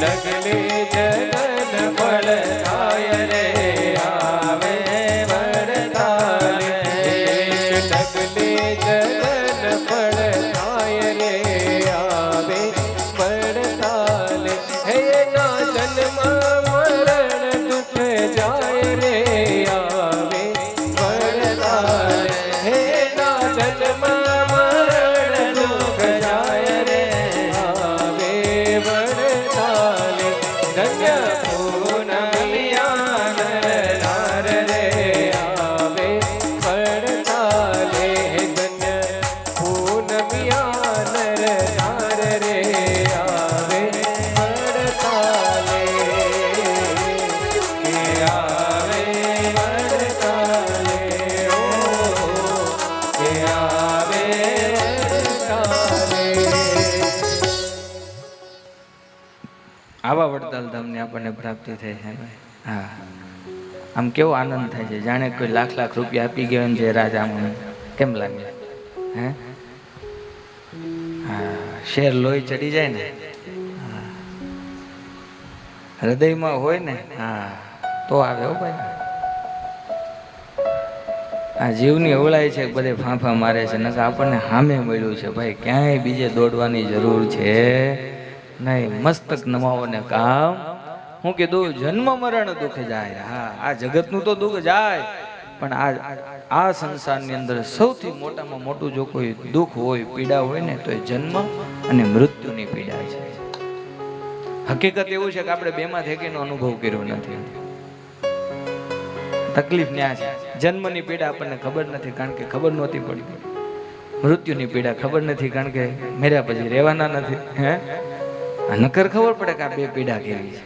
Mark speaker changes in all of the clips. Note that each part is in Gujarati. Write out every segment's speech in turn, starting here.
Speaker 1: ડગલે જગન ફળ થાય રે આવે વડતાલે ડગલે જગન ફળ થાય રે આવે વડતાલે હે ના જન્મ મરણ દુઃખ જાય રે આવે વડતાલે હે ના જન્મ મરણ દુઃખ જાય રે આવે વડતાલે ધન્ય પૂનમિયા નાર રે આવે વડતાલે ધન્ય પૂનમિયા નાર રે આવે વડતાલે આવે વડતાલે ઓ આવે વડતાલે
Speaker 2: આવા વડતાલ ધામની આપણને પ્રાપ્તિ થઈ છે ભાઈ. હા, આમ કેવો આનંદ થાય છે, જાણે કોઈ લાખ લાખ રૂપિયા આપી ગયો ને જે રાજા આમ કેમ લાગે હે? હા, શેર લોહી ચડી જાય ને, હા, હૃદયમાં હોય ને, હા તો આવે હો ભાઈ. આ જીવની અવળાય છે, બધે ફાંફા મારે છે, નકર આપણને સામે મળ્યું છે ભાઈ, ક્યાંય બીજે દોડવાની જરૂર છે નહીં. મસ્તક નમાવોને કામ હું કીધું, જન્મ મરણ દુઃખ જાય. હા, આ જગતનું તો દુઃખ જાય, પણ આ સંસારની અંદર સૌથી મોટામાં મોટું જો કોઈ દુઃખ હોય, પીડા હોય ને, તો એ જન્મ અને મૃત્યુની પીડા છે. હકીકત એવું છે કે આપણે બેમાં થેકીનો અનુભવ કર્યો નથી. તકલીફ ન્યા છે. જન્મની પીડા આપણને ખબર નથી, કારણ કે ખબર નહોતી પડી. મૃત્યુની પીડા ખબર નથી, કારણ કે મેર્યા પછી રહેવાના નથી. હે, નકર ખબર પડે કે આ બે પીડા કેવી છે.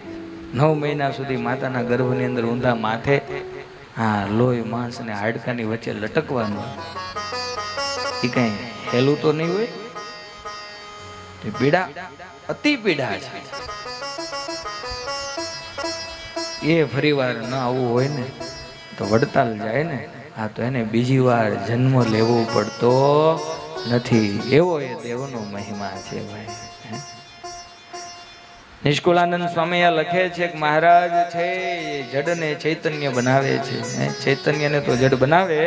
Speaker 2: 9 મહિના સુધી માતાના ગર્ભની અંદર ઊંધા માથે, હા, લોહી માંસ અને હાડકાની વચ્ચે લટકવાનું, એ કઈ હેલું તો નહીં હોય. એ પીડા અતિ પીડા છે. એ ફરી વાર ન આવવું હોય ને તો વડતાલ જાય ને, હા, તો એને બીજી વાર જન્મ લેવો પડતો નથી. એવો એ દેવનો મહિમા છે ભાઈ. નિષ્કુળાનંદ સ્વામી આ લખે છે કે મહારાજ છે જડને ચૈતન્ય બનાવે છે. ચૈતન્યને તો જડ બનાવે,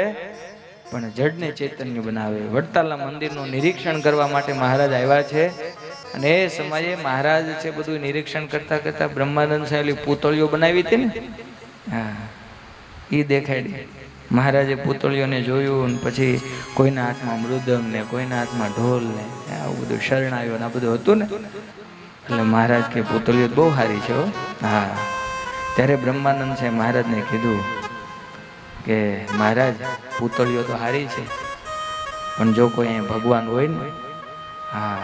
Speaker 2: પણ જડને ચૈતન્ય બનાવે. વડતાલના મંદિરનું નિરીક્ષણ કરવા માટે મહારાજ આવ્યા છે, અને એ સમયે મહારાજ છે બધું નિરીક્ષણ કરતા કરતા બ્રહ્માનંદ સાહેબ પૂતળીઓ બનાવી હતી ને, હા, એ દેખાડી. મહારાજે પૂતળીઓને જોયું, પછી કોઈના હાથમાં મૃદંગ ને કોઈના હાથમાં ઢોલ ને આવું બધું શરણાયો ને આ બધું હતું ને, એટલે મહારાજ કે પૂતળીઓ બહુ સારી છે. હા, ત્યારે બ્રહ્માનંદ સાહેબ મહારાજને કીધું કે મહારાજ પૂતળીઓ તો સારી છે, પણ જો કોઈ અહીં ભગવાન હોય ને, હા,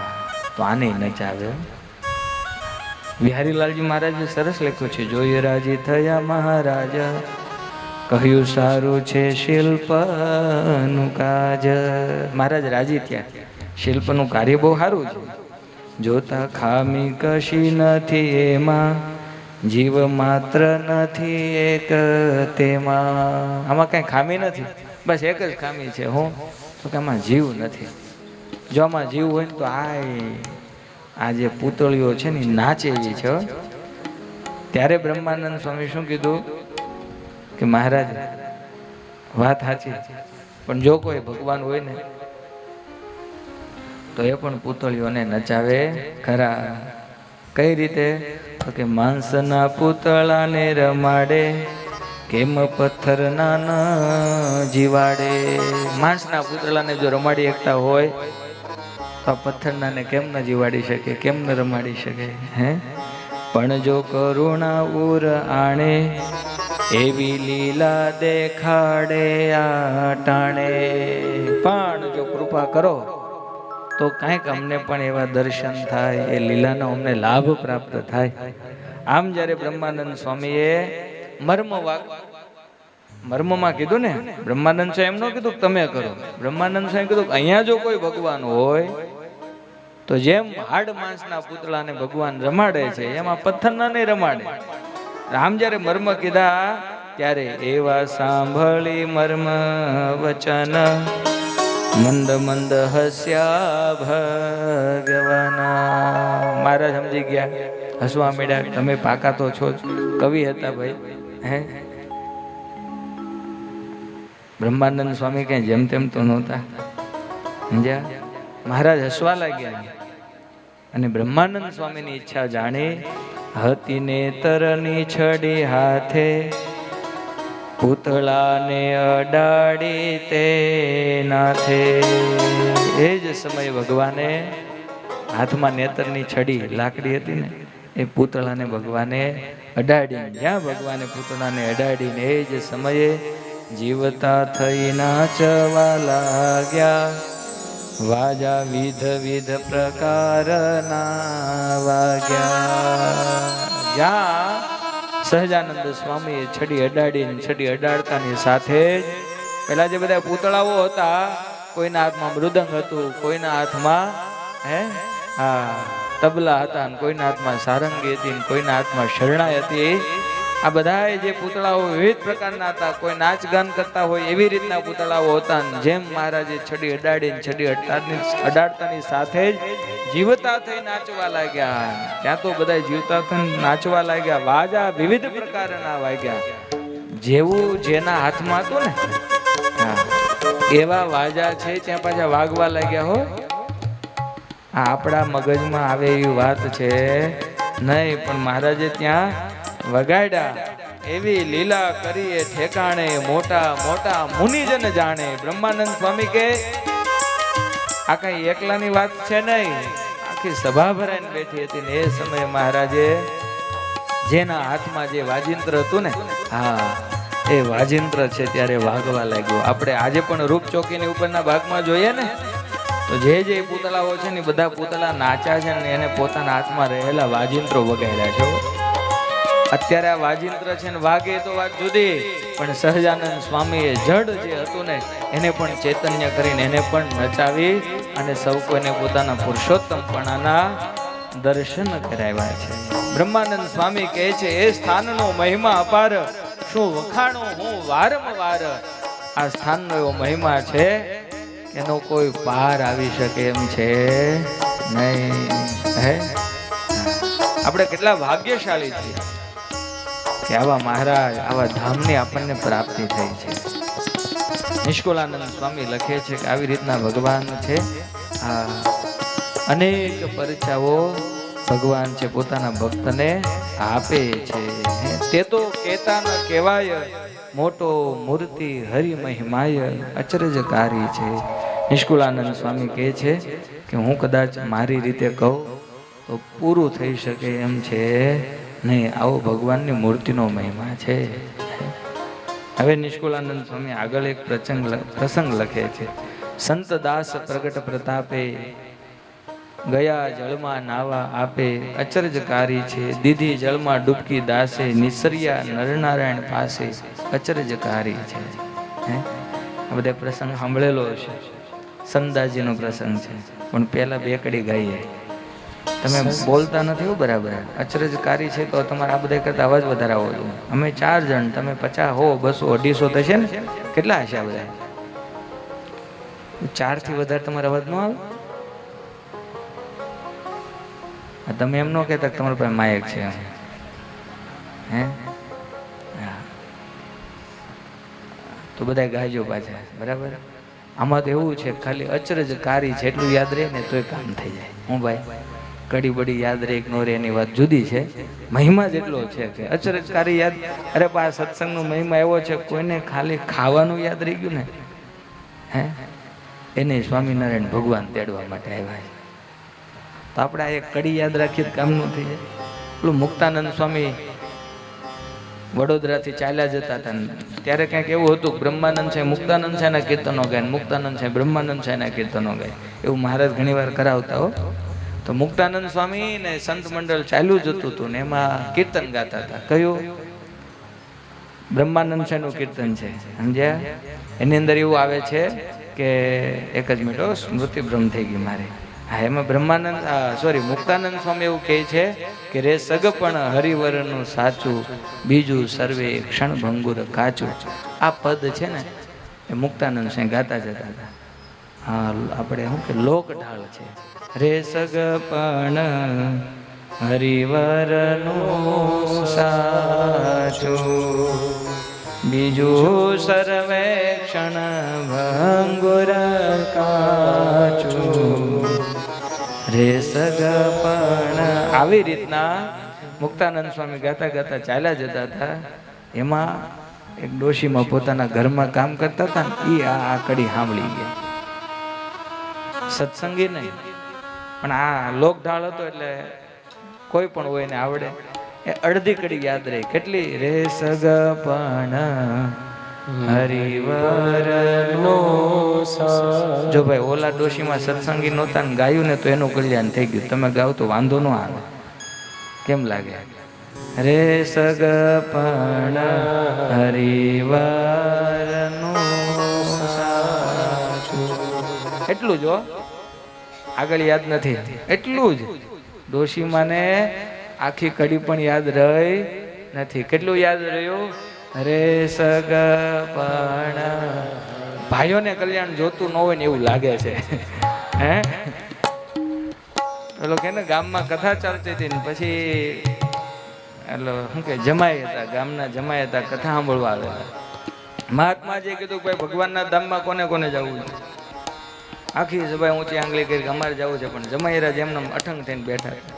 Speaker 2: તો આને નચાવે. બિહારીલાલજી મહારાજે સરસ લખ્યું છે, જોઈ રાજી થયા મહારાજ, કહ્યું સારું છે શિલ્પનું કાજ. મહારાજ રાજી થયા, શિલ્પનું કાર્ય બહુ સારું છે. જોતા ખામી કશી નથી એમાં, જીવ માત્ર નથી એક તેમાં. આમાં કઈ ખામી નથી, બસ એક જ ખામી છે. હું તો કે આમાં જીવ નથી. જો આમાં જીવ હોય ને તો આ જે પૂતળીઓ છે ને નાચે એવી છે. ત્યારે બ્રહ્માનંદ સ્વામી શું કીધું કે મહારાજ વાત સાચી, પણ જો કોઈ ભગવાન હોય ને તો એ પણ પૂતળીઓને નચાવે ખરા. કઈ રીતે? તો કે માંસના પૂતળાને રમાડે, કેમ પથ્થરના ન જીવાડે. માંસના પૂતળાને જો રમાડી એકતા હોય તો પથ્થરના ને કેમ ન જીવાડી શકે, કેમ ન રમાડી શકે? હે, પણ જો કરુણા ઉર આણે, એવી લીલા દેખાડે આટાણે. પણ જો કૃપા કરો તો કાંઈક અમને પણ એવા દર્શન થાય, એ લીલાનો અમને લાભ પ્રાપ્ત થાય. આમ જ્યારે બ્રહ્માનંદ સ્વામીએ મર્મમાં કીધું ને, બ્રહ્માનંદ સ્વામી એમ ન કીધું તમે કરો, બ્રહ્માનંદ સ્વામી કીધું અહીંયા જો કોઈ ભગવાન હોય તો જેમ હાડ માંસના પૂતળાને ભગવાન રમાડે છે, એમાં પથ્થરના નહીં રમાડે. આમ જ્યારે મર્મ કીધા ત્યારે એવા સાંભળી મર્મ વચન, મંદ મંદ હસ્યા ભગવાન. મહારાજ સમજી ગયા, હસવા માંડ્યા. તમે પાકા તો છો જ, કવિ હતા ભાઈ. હે બ્રહ્માનંદ સ્વામી કઈ જેમ તેમ તો નહોતા, સમજ્યા? મહારાજ હસવા લાગ્યા. અને બ્રહ્માનંદ સ્વામીની ઈચ્છા જાણી, હતી નેતરની છડી હાથે, પૂતળાને અડાડી તે નાથે. એ જ સમયે ભગવાને હાથમાં નેતરની છડી લાકડી હતી ને, એ પૂતળાને ભગવાને અડાડી. જ્યાં ભગવાને પૂતળાને અડાડીને એ જ સમયે જીવતા થઈ નાચવા લાગ્યા. વાજા વિધ વિધ પ્રકારના વાગ્યા. જ્યાં સહજાનંદ સ્વામીએ છડી અડાડીને છડી અડાડતાની સાથે જ પેલા જે બધા પૂતળાઓ હતા, કોઈના હાથમાં મૃદંગ હતું, કોઈના હાથમાં તબલા હતા, કોઈના હાથમાં સારંગી હતી, કોઈના હાથમાં શરણાઈ હતી. આ બધા જે પૂતળાઓ વિવિધ પ્રકારના હતા, કોઈ નાચ ગાન કરતા હોય એવી રીતના પૂતળાઓ હતા. જેમ મહારાજે છડી અડાડીને છડી અડાડતાની સાથે જ જીવતા થઈ નાચવા લાગ્યા. ત્યાં તો બધા જીવતા થઈ નાચવા લાગ્યા. વાજા વિવિધ પ્રકારના વાગ્યા. જેવું જેના હાથમાં હતું ને એવા વાજા છે ત્યાં પાછા વાગવા લાગ્યા. હો, આપણા મગજમાં આવે એવી વાત છે નહીં, પણ મહારાજે ત્યાં વગાડ્યા. એવી લીલા કરીએ ઠેકાણે, મોટા મોટા મુનિજન જાણે. બ્રહ્માનંદ સ્વામી કે આ કઈ એકલાની વાત છે નહીં, આખી સભા ભરાઈને બેઠી હતી. ને એ સમયે મહારાજે જેના હાથમાં જે વાજિંત્ર હતું ને, એ વાજિંત્ર છે ત્યારે વાગવા લાગ્યો. આપણે આજે પણ રૂપ ચોકીની ઉપરના ભાગમાં જોઈએ ને, તો જે પૂતળાઓ છે ને બધા પૂતળા નાચ્યા છે ને એને પોતાના હાથમાં રહેલા વાજિંત્રો વગાડ્યા છે. અત્યારે આ વાજિંત્ર છે ને વાગે તો વાત જુદી, પણ સહજાનંદ સ્વામીએ જડ જે હતું ને એને પણ ચૈતન્ય કરીને એને પણ નચાવી અને સૌ કોઈને પોતાના પુરુષોત્તમપણાના દર્શન કરાવ્યા છે. બ્રહ્માનંદ સ્વામી કહે છે, એ સ્થાનનો મહિમા અપાર, શું વખાણું હું વારંવાર. આ સ્થાનનો એવો મહિમા છે કે એનો કોઈ પાર આવી શકે એમ છે નહીં. હે, આપણે કેટલા ભાગ્યશાળી છીએ કે આવા મહારાજ, આવા ધામની આપણને પ્રાપ્તિ થઈ છે. નિષ્કુળાનંદ સ્વામી લખે છે કે આવી રીતના ભગવાન છે. અનેક પરીક્ષાઓ ભગવાન છે પોતાના ભક્તને આપે છે. તે તો કહેતા ન કહેવાય, મોટો મૂર્તિ હરિ મહિમાય અચરજકારી છે. નિષ્કુળાનંદ સ્વામી કહે છે કે હું કદાચ મારી રીતે કહું તો પૂરું થઈ શકે એમ છે નહીં. આવો ભગવાનની મૂર્તિનો મહિમા છે. હવે નિષ્કુળાનંદ સ્વામી આગળ એક પ્રસંગ લખે છે. સંત દાસ પ્રગટ પ્રતાપે, ગયા જળમાં નાવા આપે અચરજકારી છે. દીધી જળમાં ડૂબકી દાસે, નિસર્યા નરનારાયણ પાસે અચરજકારી છે. આ બધા પ્રસંગ સાંભળેલો છે. સંદાજીનો પ્રસંગ છે, પણ પહેલા બે કડી ગાઈએ. તમે બોલતા નથી હો બરાબર. અચરજકારી છે તો તમારે આ બધા કરતા અવાજ વધારે આવવો જોઈએ. અમે 4 જણ, તમે 50 હો, 200 250 થશે ને, કેટલા હશે આ બધા? 4 થી વધારે તમારો અવાજ ન આવે. તમે એમ ન કહેતા કે તમારા પાસે માયક છે. હે, તો બધા ગાજો પાછા, બરાબર. આમાં તો એવું છે, ખાલી અચરજકારી છે એટલું યાદ રહે ને તોય કામ થઈ જાય. હું ભાઈ કડી બડી યાદ રહે કે નો રહે એની વાત જુદી છે. મહિમા જેટલો છે કે અચરજકારી યાદ. અરે પા સત્સંગનો મહિમા એવો છે, કોઈને ખાલી ખાવાનું યાદ રહી ગયું ને, હે, એને સ્વામિનારાયણ ભગવાન તેડવા માટે આવ્યા છે. તો આપણે આ એક કડી યાદ રાખીએ કામ ન થઈ જાય. પેલું મુક્તાનંદ સ્વામી વડોદરાથી ચાલ્યા જતા હતા, ત્યારે કંઈક એવું હતું, બ્રહ્માનંદ છે મુક્તાનંદ છે એના કીર્તનો ગાય, મુક્તાનંદ છે બ્રહ્માનંદ છે એના કીર્તનો ગાય, એવું મહારાજ ઘણી વાર કરાવતા હો. તો મુક્તાનંદ સ્વામી ને સંત મંડળ ચાલ્યું જતું હતું ને એમાં કીર્તન ગાતા હતા. કયું? બ્રહ્માનંદ છે નું કીર્તન છે, સમજ્યા? એની અંદર એવું આવે છે કે, એક જ મિનિટ, સ્મૃતિ ભ્રમ થઈ ગઈ મારે. હા, એમાં બ્રહ્માનંદ મુક્તાનંદ સ્વામી એવું કહે છે કે રે સગપણ હરિવરનું સાચું, બીજું સર્વે ક્ષણ ભંગુર કાચું. આ પદ છે ને એ મુક્તાનંદ સ્વામી ગાતા જતા હતા. હા, આપણે શું કે લોક ઢાળ છે. રે સગપણ હરિવરનું સાચું બીજું સર્વેક્ષણ ભંગુર કાચું રે સગપણ. આવી રીતના મુક્તાનંદ સ્વામી ગાતા ગાતા ચાલ્યા જતા હતા. એમાં એક ડોશીમાં પોતાના ઘરમાં કામ કરતા હતા ને એ આ કડી સાંભળી ગયા. સત્સંગી નહીં પણ આ લોકઢાળ હતો એટલે કોઈ પણ હોય ને આવડે એ અડધી કડી યાદ રહી. કેટલી? રે સગપણ હરિવરનો. જો ભાઈ ઓલા ડોશીમાં સત્સંગી નહોતા ને ગાયું ને તો એનું કલ્યાણ થઈ ગયું. તમે ગાવ તો વાંધો ન આવે. કેમ લાગે? રે સગપણ હરિવરનો એટલું જો આગળ યાદ નથી. એટલું જ ડોશીમાને આખી કડી પણ યાદ રહી નથી. કેટલું યાદ રહ્યું? રે સગપણ. ભાઈઓને કલ્યાણ જોતું ન હોય ને એવું લાગે છે. હે પેલો કે ને ગામમાં કથા ચાલતી હતી ને પછી એટલે શું કે જમાઈ હતા, ગામના જમાઈ હતા, કથા સાંભળવા આવેલા. મહાત્માજીએ કીધું ભાઈ ભગવાનના ધામમાં કોને કોને જવું છે? આખી સભાએ ઊંચી આંગળી કરી અમારે જવું છે. પણ જમાઈરાજ એમને અઠંગ થઈને બેઠા હતા.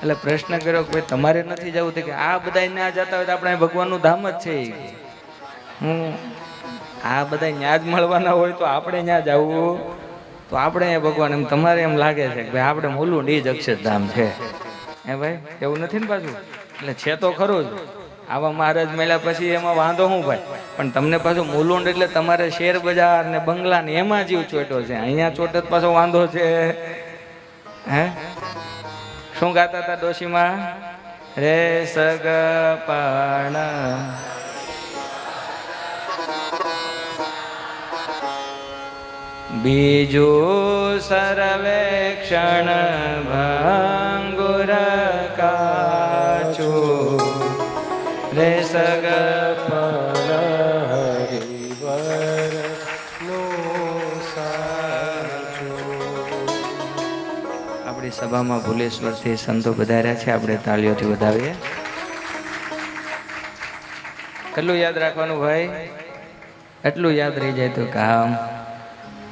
Speaker 2: એટલે પ્રશ્ન કર્યો કે ભાઈ તમારે નથી જવું? કે આ બધા ના જતા હોય તો આપણે ભગવાનનું ધામ જ છે. હું આ બધા ન્યા જ મળવાના હોય તો આપણે ત્યાં જવું તો આપણે ભગવાન એમ તમારે એમ લાગે છે કે ભાઈ આપણે મૂલું જ અક્ષરધામ છે. હે ભાઈ એવું નથી ને પાછું? એટલે છે તો ખરું જ. આવા મહારાજ મળ્યા પછી એમાં વાંધો શું ભાઈ? પણ તમને પાછું મુલુંડ એટલે તમારે શેર બજાર ને બંગલા ને એમાં જીવ ચોટ્યો છે. અહીંયા ચોટે પાછો વાંધો છે. હે શું ગાતા હતા ડોશીમાં? રે સગપણ બીજું સર્વેક્ષણ ભંગુર કાચું રે સગપણ હરિવરનું સાચું. આપણી સભામાં ભુલેશ્વરથી સંતો વધાર્યા છે. આપણે તાળીઓથી વધાવીએ. કેટલું યાદ રાખવાનું ભાઈ? એટલું યાદ રહી જાય તો કામ.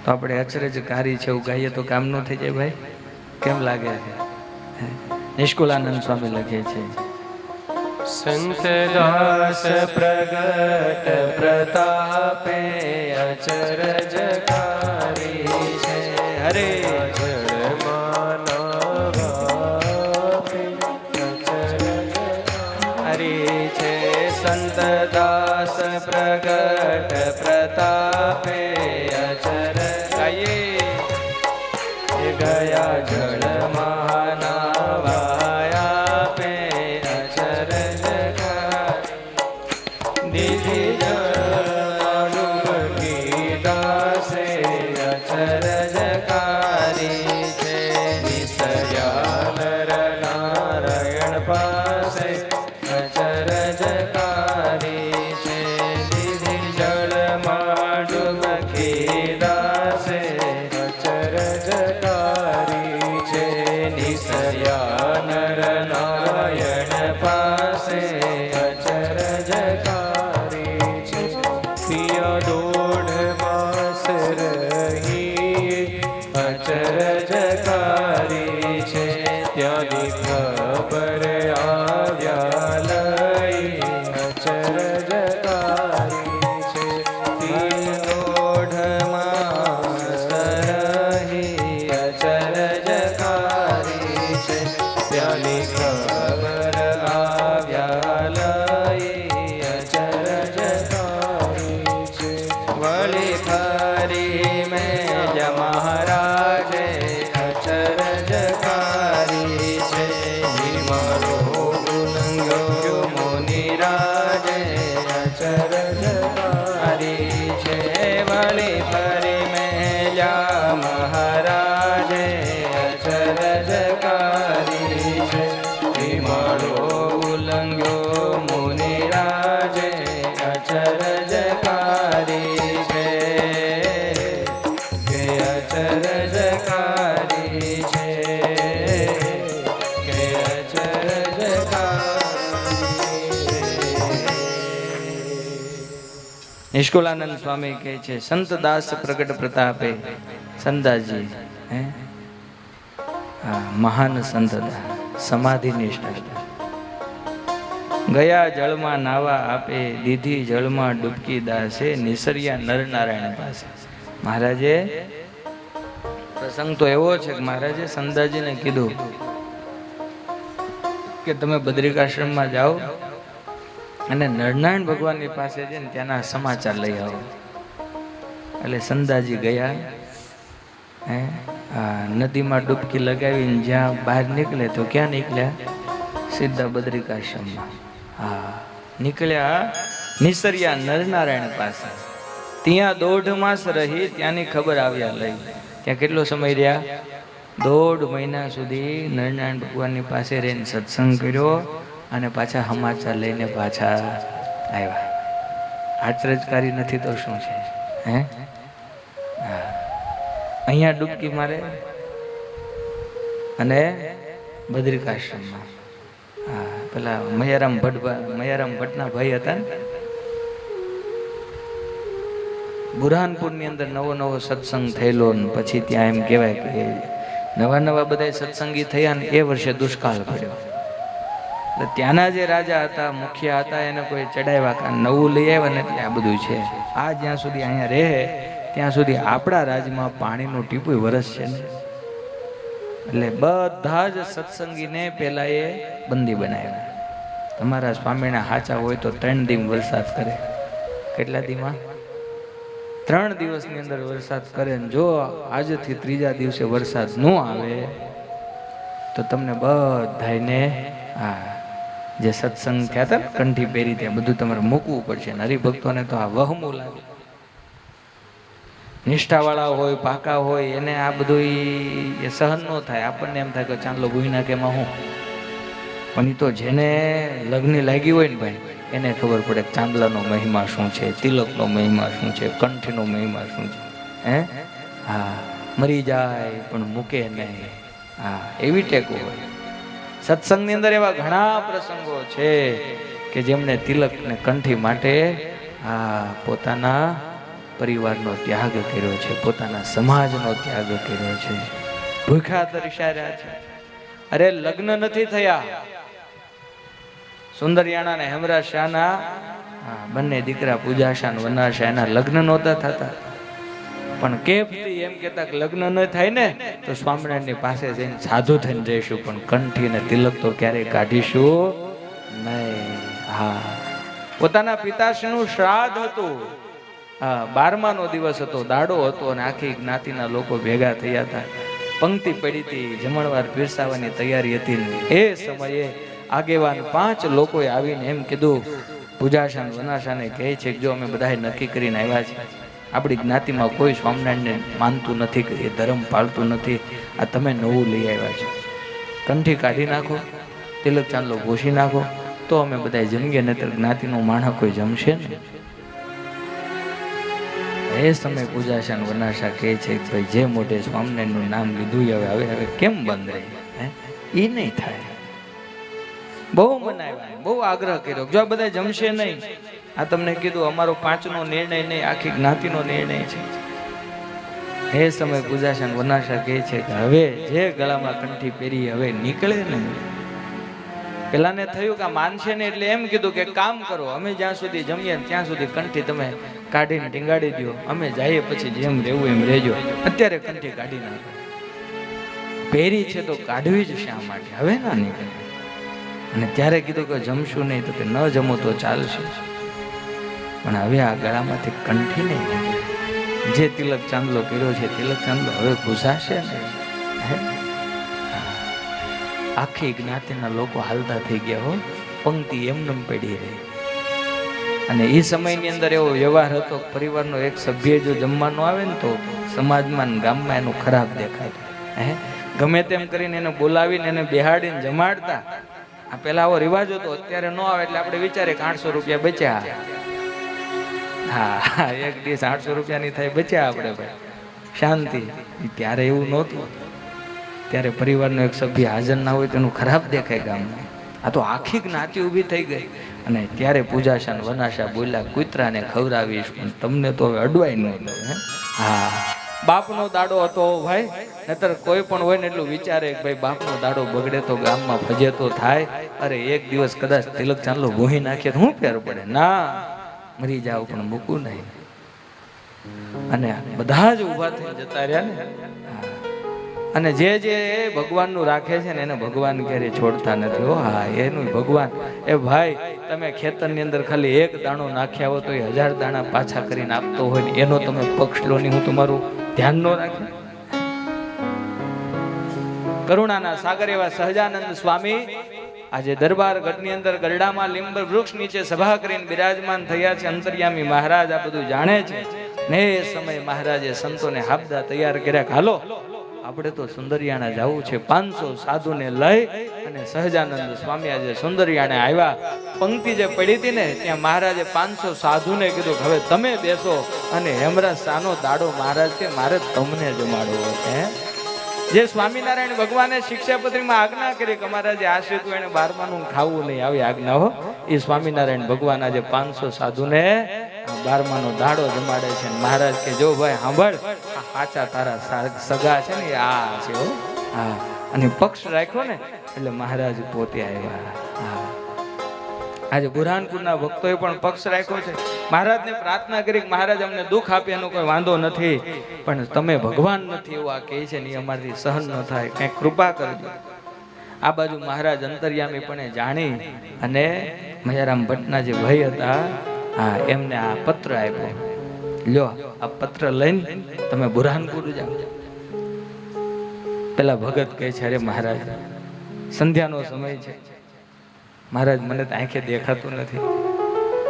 Speaker 2: તો આપણે અચરજકારી છે એવું ગાઈએ તો કામ ન થઈ જાય ભાઈ? કેમ લાગે છે? નિષ્કુલાનંદ સ્વામી લખે છે
Speaker 1: સંત દાસ પ્રગટ પ્રતાપે અચરજકારી છે.
Speaker 2: હરે હરી છે. સંત દાસ પ્રગટ પ્રતાપે અચર ગયા જળમાં નાવાયા પે અચરજકારી દીધી જળુકી દાસે અચરજકારી છે. નિસર્યા નર નારાયણ પાસે અચરજકારી છે. દીધી જળમાં ડૂબકી દાસે અચરજકારી છે. નિસર્યા નર નારાયણ પાસે અચરજકારી છે. પિયા દોઢ માસ રહી અચરજકારી છે. ત્યાંની ખબર આવ્યા લઈ અચરજકારી છે. દોઢ માસ રહી અચરજકારી છે. ત્યાંની ખબર આવ્યા લઈ અચરજકારી છે. વળી ફરી મેં મહારાજે અચરજકારી છે. મારો ગુણગ્યો મુનિરાજે અચરજકારી છે. વળી ફરી મેં મહારાજે અચરજકારી છે. નિષ્કુળાનંદ સ્વામી કહે છે સંત દાસ પ્રગટ પ્રતાપે સંદાસજી હે મહાન સંત સમાધિ નિષ્ઠા ગયા જળમાં નાવા આપે દીધી જળમાં ડૂબકી દાસે નિસર્યા નરનારાયણ પાસે. મહારાજે પ્રસંગ તો એવો છે કે મહારાજે સંદાસજીને કીધું કે તમે બદ્રિકાશ્રમમાં જાઓ અને નરનારાયણ ભગવાનની પાસે જઈને ત્યાંના સમાચાર લઈ આવો. એટલે સંદાસજી ગયા હે નદીમાં ડૂબકી લગાવીને જ્યાં બહાર નીકળે તો ક્યાં નીકળ્યા? સીધા બદ્રિકાશ્રમમાં. નીકળ્યા નિસર્યા નરનારાયણ પાસે. ત્યાં 1.5 માસ રહી ત્યાંની ખબર આવ્યા લઈ. ત્યાં કેટલો સમય રહ્યા? 1.5 મહિના સુધી નરનારાયણ ભગવાનની પાસે રહીને સત્સંગ કર્યો અને પાછા સમાચાર લઈને પાછા આવ્યા. આચરજકારી નથી તો શું છે? હે અહીંયા ડૂબકી મારે અને બદ્રિકાશ્રમમાં પેલા મયારામ ભટ્ટના ભાઈ હતા ને, બુરહાનપુરની અંદર નવો સત્સંગ થયેલો ને પછી ત્યાં એમ કહેવાય કે નવા બધા સત્સંગી થયા ને એ વર્ષે દુષ્કાળ પડ્યો. એટલે ત્યાંના જે રાજા હતા, મુખિયા હતા, એને કોઈ ચડાવ્યા કા નવું લઈ આવ્યા ને એટલે આ બધું છે. આ જ્યાં સુધી અહીંયા રહે ત્યાં સુધી આપણા રાજમાં પાણીનું ટીપું વરસ છે ને. એટલે બધા જ સત્સંગીને પેલા એ બંદી બનાવ્યા. તમારા સ્વામીના હાચા હોય તો 3 દિવસ વરસાદ કરે. કેટલા દીમાં? 3 દિવસની અંદર વરસાદ કરે. જો આજથી 3જા દિવસે વરસાદ ન આવે તો તમને બધાને જે સત્સંગ થયા હતા કંઠી પહેરી ત્યાં બધું તમારે મૂકવું પડશે. હરિભક્તોને તો આ વહમું લાગે. નિષ્ઠાવાળા હોય, પાકા હોય, એને આ બધું એ સહન ન થાય. આપણને એમ થાય કે ચાંદલો ભૂઈ નાખે એમાં હું. પણ એ તો જેને લગ્ન લાગી હોય ને ભાઈ એને ખબર પડે ચાંદલાનો મહિમા શું છે, તિલકનો મહિમા શું છે, કંઠીનો મહિમા શું છે. મરી જાય પણ મૂકે નહીં. એવી ટેકો હોય. સત્સંગની અંદર એવા ઘણા પ્રસંગો છે કે જેમણે તિલક ને કંઠી માટે પોતાના પરિવારનો ત્યાગ કર્યો છે, પોતાના સમાજનો ત્યાગ કર્યો છે, ભૂખ્યા દર્શાવ્યા છે. અરે લગ્ન નથી થયા સુંદરિયાણા ને હેમરાજ શાહના બંને દીકરા પૂજાશા અને વનાશા, એના લગ્ન નહોતા થતા. પણ કેફથી એમ કહેતા કે લગ્ન ન થાય ને તો સ્વામિનારાયણની પાસે જઈને સાધુ થઈને જઈશું, પણ કંઠી ને તિલક તો ક્યારેય કાઢીશું નહીં. પોતાના પિતાશ્રીનું શ્રાદ્ધ હતું. 12માનો દિવસ હતો, દાડો હતો અને આખી જ્ઞાતિના લોકો ભેગા થયા હતા. પંક્તિ પડી હતી, જમણવાર પીરસાવાની તૈયારી હતી. એ સમયે આગેવાન 5 લોકોએ આવીને એમ કીધું, પૂજાશાન વનાશાને કહે છે કે જો અમે બધાએ નક્કી કરીને આવ્યા છે, આપણી જ્ઞાતિમાં કોઈ સ્વામિનારાયણને માનતું નથી, કે એ ધર્મ પાળતું નથી. આ તમે નવું લઈ આવ્યા છો, કંઠી કાઢી નાખો, તિલક ચાંદલો ભૂસી નાખો તો અમે બધા જમીએ, નહીતર જ્ઞાતિનું માણસ કોઈ જમશે ને. એ સમય પૂજાશાન વનાશા કહે છે કે ભાઈ જે મોઢે સ્વામિનારાયણનું નામ લીધું હવે કેમ બંધ રહે? એ નહીં થાય. બહુ મનાવ્યા, બહુ આગ્રહ કર્યો જો બધા જમશે નહીં. આ તમને કીધું અમારો 5નો નિર્ણય નહીં, આખી જ્ઞાતિનો નિર્ણય છે. એ સમય પૂજાશાન વનાશા કહે છે કે હવે જે ગળામાં કંઠી પહેરી હવે નીકળે ને. પેલાને થયું કે માનશે ને એટલે એમ કીધું કે કામ કરો, અમે જ્યાં સુધી જમીએ ત્યાં સુધી કંઠી તમે કાઢીને ટીંગાડી દો, અમે જઈએ પછી જેમ રહેવું એમ રહેજો. અત્યારે કંઠી કાઢી નાખો. પહેરી છે તો કાઢવી જ શા માટે? હવે ના નીકળે. અને ત્યારે કીધું કે જમશું નહીં, તો કે ન જમો તો ચાલશે, પણ હવે આ ગળામાંથી કંઠી નહીં નીકળે. જે તિલક ચાંદલો કર્યો છે તિલક ચાંદલો હવે ઘૂસાશે ને. આખી જ્ઞાતિના લોકો હાલતા થઈ ગયા હો. પંક્તિ એમને પડી રહી. અને એ સમયની અંદર એવો વ્યવહાર હતો, પરિવારનો એક સભ્ય જો જમવાનું આવે ને તો સમાજમાં ગામમાં એનું ખરાબ દેખાતું. ગમે તેમ કરીને એને બોલાવીને એને બેહાડીને જમાડતા. આ પેલા આવો રિવાજ હતો, અત્યારે ન આવે એટલે આપણે વિચારે કે 800 રૂપિયા બચ્યા. એક દિવસ 800 રૂપિયાની થાય બચ્યા આપણે ભાઈ શાંતિ. ત્યારે એવું નહોતું. ત્યારે પરિવારનો એક સભ્ય હાજર ના હોય તેનું ખરાબ દેખાય ગામમાં. આ તો આખી જ્ઞાતિ ઊભી થઈ ગઈ. અને ત્યારે પૂજાશા ને વનાશા બોલ્યા, કૂતરાને ખવડાવીશ પણ તમને તો હવે અડવાય નહીં. હા, બાપનો દાડો હતો ભાઈ. નહીતર કોઈ પણ હોય ને એટલું વિચારે કે ભાઈ બાપનો દાડો બગડે તો ગામમાં ફજે તો થાય. અરે એક દિવસ કદાચ તિલક ચાંદલો બોહી નાખીએ તો શું ફેર પડે? ના, મરી જાવ પણ મૂકવું નહીં. અને બધા જ ઊભા થઈને જતા રહ્યા ને. અને જે જે ભગવાનનું રાખે છે ને એને ભગવાન ક્યારેય છોડતા નથી. હો હા, એનું ભગવાન. એ ભાઈ, તમે ખેતરની અંદર ખાલી એક દાણો નાખ્યા હો તો એ 1000 દાણા પાછા કરીને આપતો હોય ને એનો તમે પક્ષ લો નહીં, હું તમારું ધ્યાન ન રાખે. કરુણાના સાગર એવા સહજાનંદ સ્વામી આજે દરબાર ગઢની અંદર ગરડામાં લીંબ વૃક્ષ નીચે સભા કરીને બિરાજમાન થયા છે. અંતર્યામી મહારાજ આ બધું જાણે છે ને. એ સમય મહારાજે સંતોને હાબદા તૈયાર કર્યા. હાલો, આપણે તો સુંદરિયાણા જવું છે. 500 સાધુને લઈ અને સહજાનંદ સ્વામી આજે સુંદરિયાણે આવ્યા. પંક્તિ જે પડી હતી ને ત્યાં મહારાજે 500 સાધુને કીધું હવે તમે બેસો અને હેમરાજ સાનો દાડો મહારાજ કે મારે તમને જમાડવો છે. જે સ્વામિનારાયણ ભગવાને શિક્ષાપત્રીમાં આજ્ઞા કરી કે અમારા જે આશ્રિત એને 12માનું ખાવું નહીં, આવી આજ્ઞા હો. એ સ્વામિનારાયણ ભગવાન આજે 500 સાધુને 12માનો દાડો જમાડે છે. મહારાજ કે જો ભાઈ સાંભળ, આ સાચા તારા સગા છે ને આ છે. હો હા, અને પક્ષ રાખ્યો ને એટલે મહારાજ પોતે આવ્યા. હા, આજે બુરહાનપુરના ભક્તોએ પણ પક્ષ રાખ્યો છે. મહારાજને પ્રાર્થના કરી કે મહારાજ અમને દુઃખ આપે એનો કોઈ વાંધો નથી, પણ તમે ભગવાન નથી એવું આ કહે છે ને અમારાથી સહન ન થાય, કંઈક કૃપા કરજો. આ બાજુ મહારાજ અંતર્યામી પણ જાણી અને મયારામ ભટ્ટના જે ભાઈ હતા હા એમને આ પત્ર આપ્યો. લ્યો આ પત્ર લઈને તમે બુરહાનપુર જાઓ. પેલા ભગત કહે છે અરે મહારાજ સંધ્યાનો સમય છે, મહારાજ મને તો આંખે દેખાતું નથી,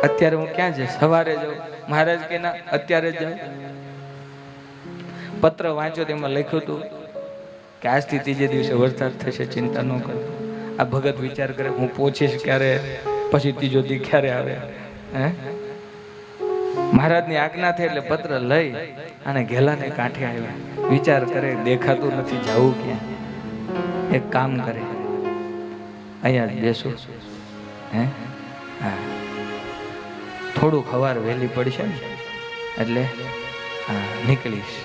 Speaker 2: અત્યારે હું ક્યાં જઈશ, સવારે જાઉં. મહારાજ કે ના અત્યારે જ જાઉં. પત્ર વાંચ્યો તેમાં લખ્યું હતું કે આજથી ત્રીજે દિવસે વરસાદ થશે, ચિંતા ન કરો. આ ભગત વિચાર કરે હું પહોંચીશ ક્યારે, પછી ત્રીજો દી ક્યારે આવે. હે મહારાજની આજ્ઞા થઈ એટલે પત્ર લઈ અને ઘેલાને કાંઠે આવ્યા. વિચાર કરે દેખાતું નથી, જવું ક્યાં. એક કામ કરે અહીંયા બેસું. હે હા, થોડુંક સવાર વહેલી પડશે ને એટલે હા નીકળીશ.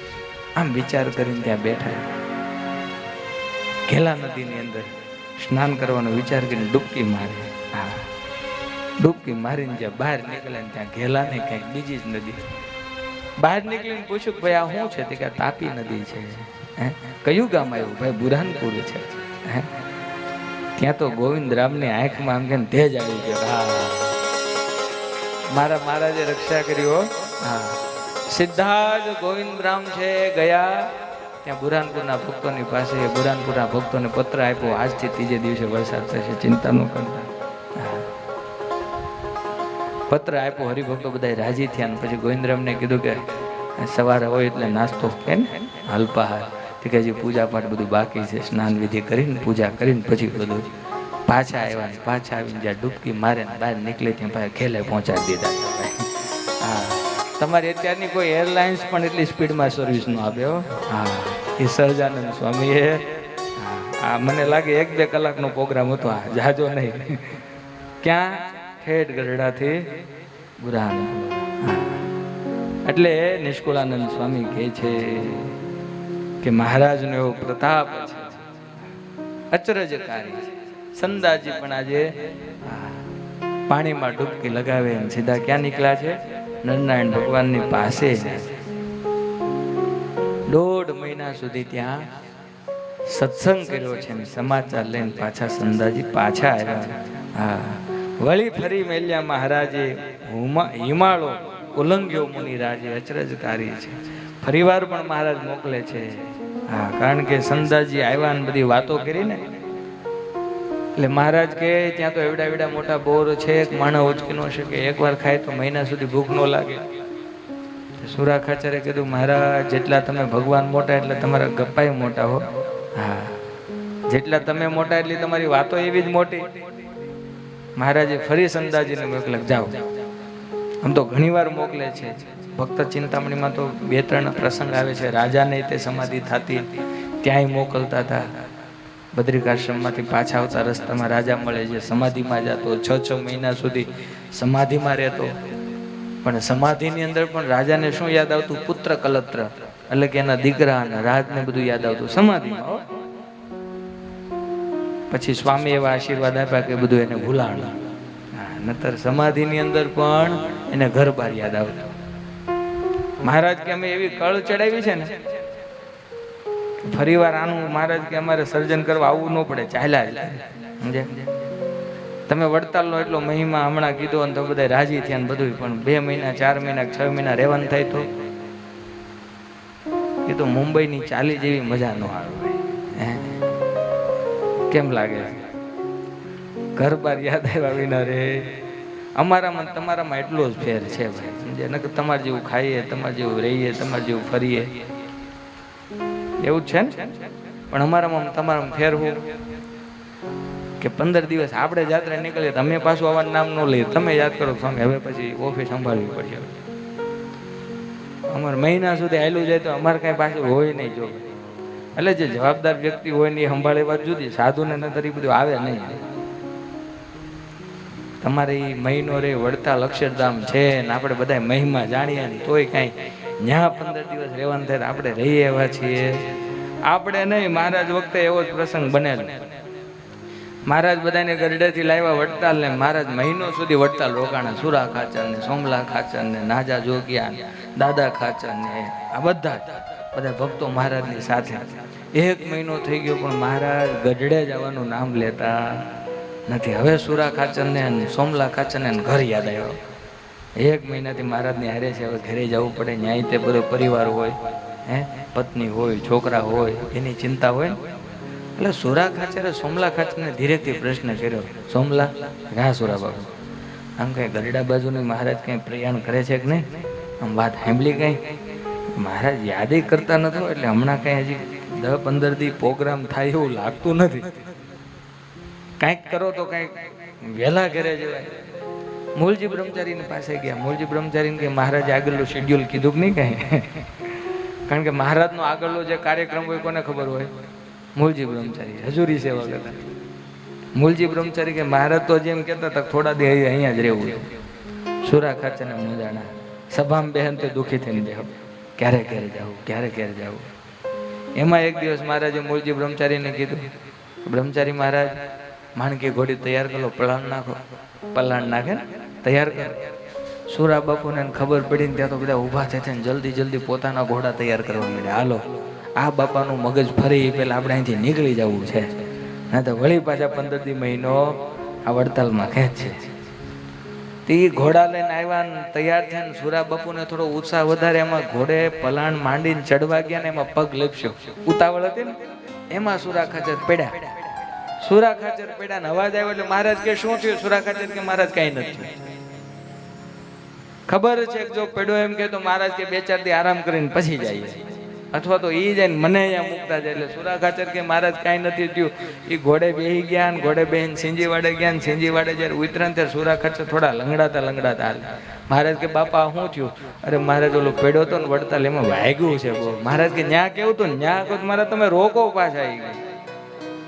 Speaker 2: આમ વિચાર કરીને ત્યાં બેઠા. ઘેલા નદીની અંદર સ્નાન કરવાનો વિચાર કરીને ડૂબકી મારે. હા, ડૂબકી મારીને જ્યાં બહાર નીકળે ને ત્યાં ઘેલા ને કંઈક બીજી જ નદી. બહાર નીકળીને પૂછ્યું કે ભાઈ આ શું છે? તે કે તાપી નદી છે. હે કયું ગામ આવ્યું? ભાઈ બુરહાનપુર છે. હે ત્યાં તો ગોવિંદ રામની આંખમાં આમ કે તેજ આવી ગયો. હા, મારા મહારાજે રક્ષા કર્યો. હા, સીધા જ ગોવિંદ રામ છે ગયા ત્યાં બુરહાનપુરના ભક્તોની પાસે. બુરહાનપુરના ભક્તોને પત્ર આપ્યો આજથી ત્રીજે દિવસે વરસાદ થશે, ચિંતા ન કરતા. પત્ર આપ્યો, હરિભક્તો બધા રાજી થયા. અને પછી ગોવિંદરામને કીધું કે સવારે હોય એટલે નાસ્તો કે ને અલ્પાહાર. કે હજી પૂજા પાઠ બધું બાકી છે, સ્નાન વિધિ કરીને પૂજા કરીને પછી બધું પાછા આવ્યા. પાછા આવીને જ્યાં ડૂબકી મારે ને બહાર નીકળે ત્યાં પાછા ખેલે પહોંચાડી દીધા. હા, તમારી અત્યારની કોઈ એરલાઇન્સ પણ એટલી સ્પીડમાં સર્વિસ ન આપે. હા, એ સહજાનંદ સ્વામીએ હા મને લાગે 1-2 કલાકનો પ્રોગ્રામ હતો. હા, જાજો નહીં. ક્યાં? ઠેઠ ગરડાથી બુરહાનપુર. હા, એટલે નિષ્કુળાનંદ સ્વામી કહે છે કે મહારાજનો એવો પ્રતાપ છે, અચરજકારી. સંદાજી પણ આજે પાણીમાં ડૂબકી લગાવે સીધા ક્યાં નીકળ્યા છે? નરનારાયણ ભગવાનની પાસે. 1.5 મહિના સુધી ત્યાં સત્સંગ કર્યો છે. સમાચાર લઈને પાછા સંદાજી પાછા આવ્યા. હા, વળી ફરી મેલ્યા મહારાજે હિમાળો ઉલ્લંઘ્યો મુનિરાજે. અચરજકારી છે. ફરીવાર પણ મહારાજ મોકલે છે. હા, કારણ કે સંદાજી આવ્યા ને બધી વાતો કરી ને એટલે મહારાજ કે ત્યાં તો એવડા મોટા બોર છે, એક માણસ ઉચકી ન શકે, એકવાર ખાય તો મહિના સુધી ભૂખ ન લાગે. સુરા ખાચરે કીધું મહારાજ જેટલા તમે ભગવાન મોટા એટલે તમારા ગપ્પાય મોટા હો. હા, જેટલા તમે મોટા એટલી તમારી વાતો એવી જ મોટી. મહારાજે ફરી સંદાજીને મોકલે, જાઓ. આમ તો ઘણી વાર મોકલે છે. ભક્ત ચિંતામણીમાં તો 2-3 પ્રસંગ આવે છે. રાજાને તે સમાધિ થતી ત્યાંય મોકલતા હતા. બદ્રિકાશ્રમમાંથી પાછા આવતા રસ્તામાં રાજા મળે છે, સમાધિમાં જતો, 6 મહિના સુધી સમાધિમાં રહેતો. પણ સમાધિની અંદર પણ રાજાને શું યાદ આવતું? પુત્ર કલત્ર, એટલે કે એના દીકરા અને રાજને બધું યાદ આવતું સમાધિમાં. પછી સ્વામી એવા આશીર્વાદ આપ્યા કે બધું એને ભૂલાણ. નતર સમાધિની અંદર પણ એને ઘર બાર યાદ આવતું. મહારાજ કે અમે એવી કળ ચડાવી છે ને, ફરી વાર આનું મહારાજ કે અમારે સર્જન કરવા આવવું ન પડે, ચાલ્યા જ. સમજે? તમે વડતાલનો એટલો મહિમા હમણાં કીધો અને તો બધા રાજી થયા ને બધું, પણ 2 મહિના 4 મહિના 6 મહિના રહેવાનું થાય તો એ તો મુંબઈની ચાલી જેવી મજા ન આવે. કેમ લાગે? ઘર બાર યાદ આવ્યા વિના રે. અમારામાં તમારામાં એટલો જ ફેર છે ભાઈ. સમજે? નકર તમારે જેવું ખાઈએ, તમારે જેવું રહીએ, તમારે જેવું ફરીએ એવું જ છે ને. પણ અમારામાં તમારામાં ફેર હું કે 15 દિવસ આપણે યાત્રા નીકળીએ તો અમે પાછું આવવાનું નામ ન લઈએ. તમે યાદ કરો સ્વામી હવે પછી ઓફિસ સંભાળવી પડશે. અમારે મહિના સુધી હાલ્યું જાય તો અમારે કાંઈ પાછું હોય નહીં. જો એટલે જે જવાબદાર વ્યક્તિ હોય ને એ સંભાળે વાત જુદી, સાધુને નતર એ બધું આવે નહીં. તમારે એ મહિનો રે વડતાલ અક્ષરધામ છે ને આપણે બધા મહિમા જાણીએ ને તોય કાંઈ ત્યાં 15 દિવસ રહેવાનું થાય આપણે રહીએ એવા છીએ. આપણે નહીં, મહારાજ વખતે એવો જ પ્રસંગ બનેલો. મહારાજ બધાને ગરડેથી લાવ્યા વડતાલ ને મહારાજ મહિનો સુધી વડતાલ રોકાણા. સુરા ખાચર ને સોમલા ખાચર ને નાજા જોગિયા ને દાદા ખાચર ને આ બધા ભક્તો મહારાજની સાથે. 1 મહિનો થઈ ગયો પણ મહારાજ ગઢડે જવાનું નામ લેતા નથી. હવે સુરા ખાચર ને સોમલા ખાચર ને ઘર યાદ આવ્યો. 1 મહિનાથી મહારાજની હારે છે, હવે ઘરે જવું પડે. ન્યાય તે બધો પરિવાર હોય, પત્ની હોય, છોકરા હોય, એની ચિંતા હોય. એટલે સુરા ખાચરે સોમલા ખાચરને ધીરેથી પ્રશ્ન કર્યો, સોમલા હા સુરા બાબુ, આમ કઈ ગરડા બાજુની મહારાજ કઈ પ્રયાણ કરે છે કે નહીં? આમ વાત સાંભળી કઈ? મહારાજ યાદ કરતા નતો, એટલે હમણાં કઈ હજી 10-15 દી પ્રોગ્રામ થાય એવું લાગતું નથી. કાંઈક કરો તો કાંઈક વહેલા ઘરે જવાય. મૂળજી બ્રહ્મચારીની પાસે ગયા. મૂળજી બ્રહ્મચારીને કે મહારાજે આગળનું શેડ્યુલ કીધું કે નહીં કાંઈ? કારણ કે મહારાજનો આગળનો જે કાર્યક્રમ હોય કોને ખબર હોય? મૂળજી બ્રહ્મચારી હજુરી સેવા કરતા. મૂળજી બ્રહ્મચારી કે મહારાજ તો જેમ કહેતા હતા થોડા દે અહીંયા જ રહેવું. સુરા ખાચરના મજાના સભામાં બહેન તે દુઃખી થઈને બેહો, ક્યારે ક્યારે જાવું, ક્યારે ક્યારે જાવું. એમાં એક દિવસ મહારાજે મૂળજી બ્રહ્મચારીને કીધું, બ્રહ્મચારી મહારાજ માણકી ઘોડી તૈયાર કરો, પલાણ નાખે ને તૈયાર કર. સુરા બાપુને ખબર પડી ને ત્યાં તો બધા ઊભા થઈને જલ્દી પોતાના ઘોડા તૈયાર કરવા માંડ્યા. હાલો આ બાપાનું મગજ ફરી પેલા આપણે અહીંથી નીકળી જવું છે, ના તો વળી પાછા 15 દી મહિનો આ વડતાલમાં ખેંચ છે. તે ઘોડા લઈને આવ્યા ને તૈયાર થયા ને સુરા બાપુને થોડો ઉત્સાહ વધારે. એમાં ઘોડે પલાણ માંડીને ચડવા ગયા ને એમાં પગ લેપસ્યો, ઉતાવળ હતી ને એમાં સુરા ખાચર પડ્યા. સુરા ખાચર પડ્યા ને અવાજ આવ્યો એટલે મહારાજ કે શું થયું? સુરા ખાચર કે મહારાજ કઈ નથી. ખબર છે કે જો પડ્યો એમ કે તો મહારાજ કે 2-4 દી આરામ કરીને પછી જઈએ, અથવા તો ઈ જાય મને અહીંયા મૂકતા જાય. એટલે સુરા ખાચર કે મહારાજ કાંઈ નથી થયું. એ ઘોડે બેહી ગયા ને ઘોડે બેહીને સિંજીવાડે ગયા ને સિંજીવાડે જ્યારે ઉતર્યા ત્યારે સુરા ખાચર થોડા લંગડાતા હાલ. મહારાજ કે બાપા શું થયું? અરે મહારાજ ઓલો પેડો હતો ને વડતાલ એમાં વાગ્યું છે બહુ. મહારાજ કે ન્યા કેવું હતું ને? ન્યા કહો મહારાજ તમે રોકો પાછા આવી ગઈ.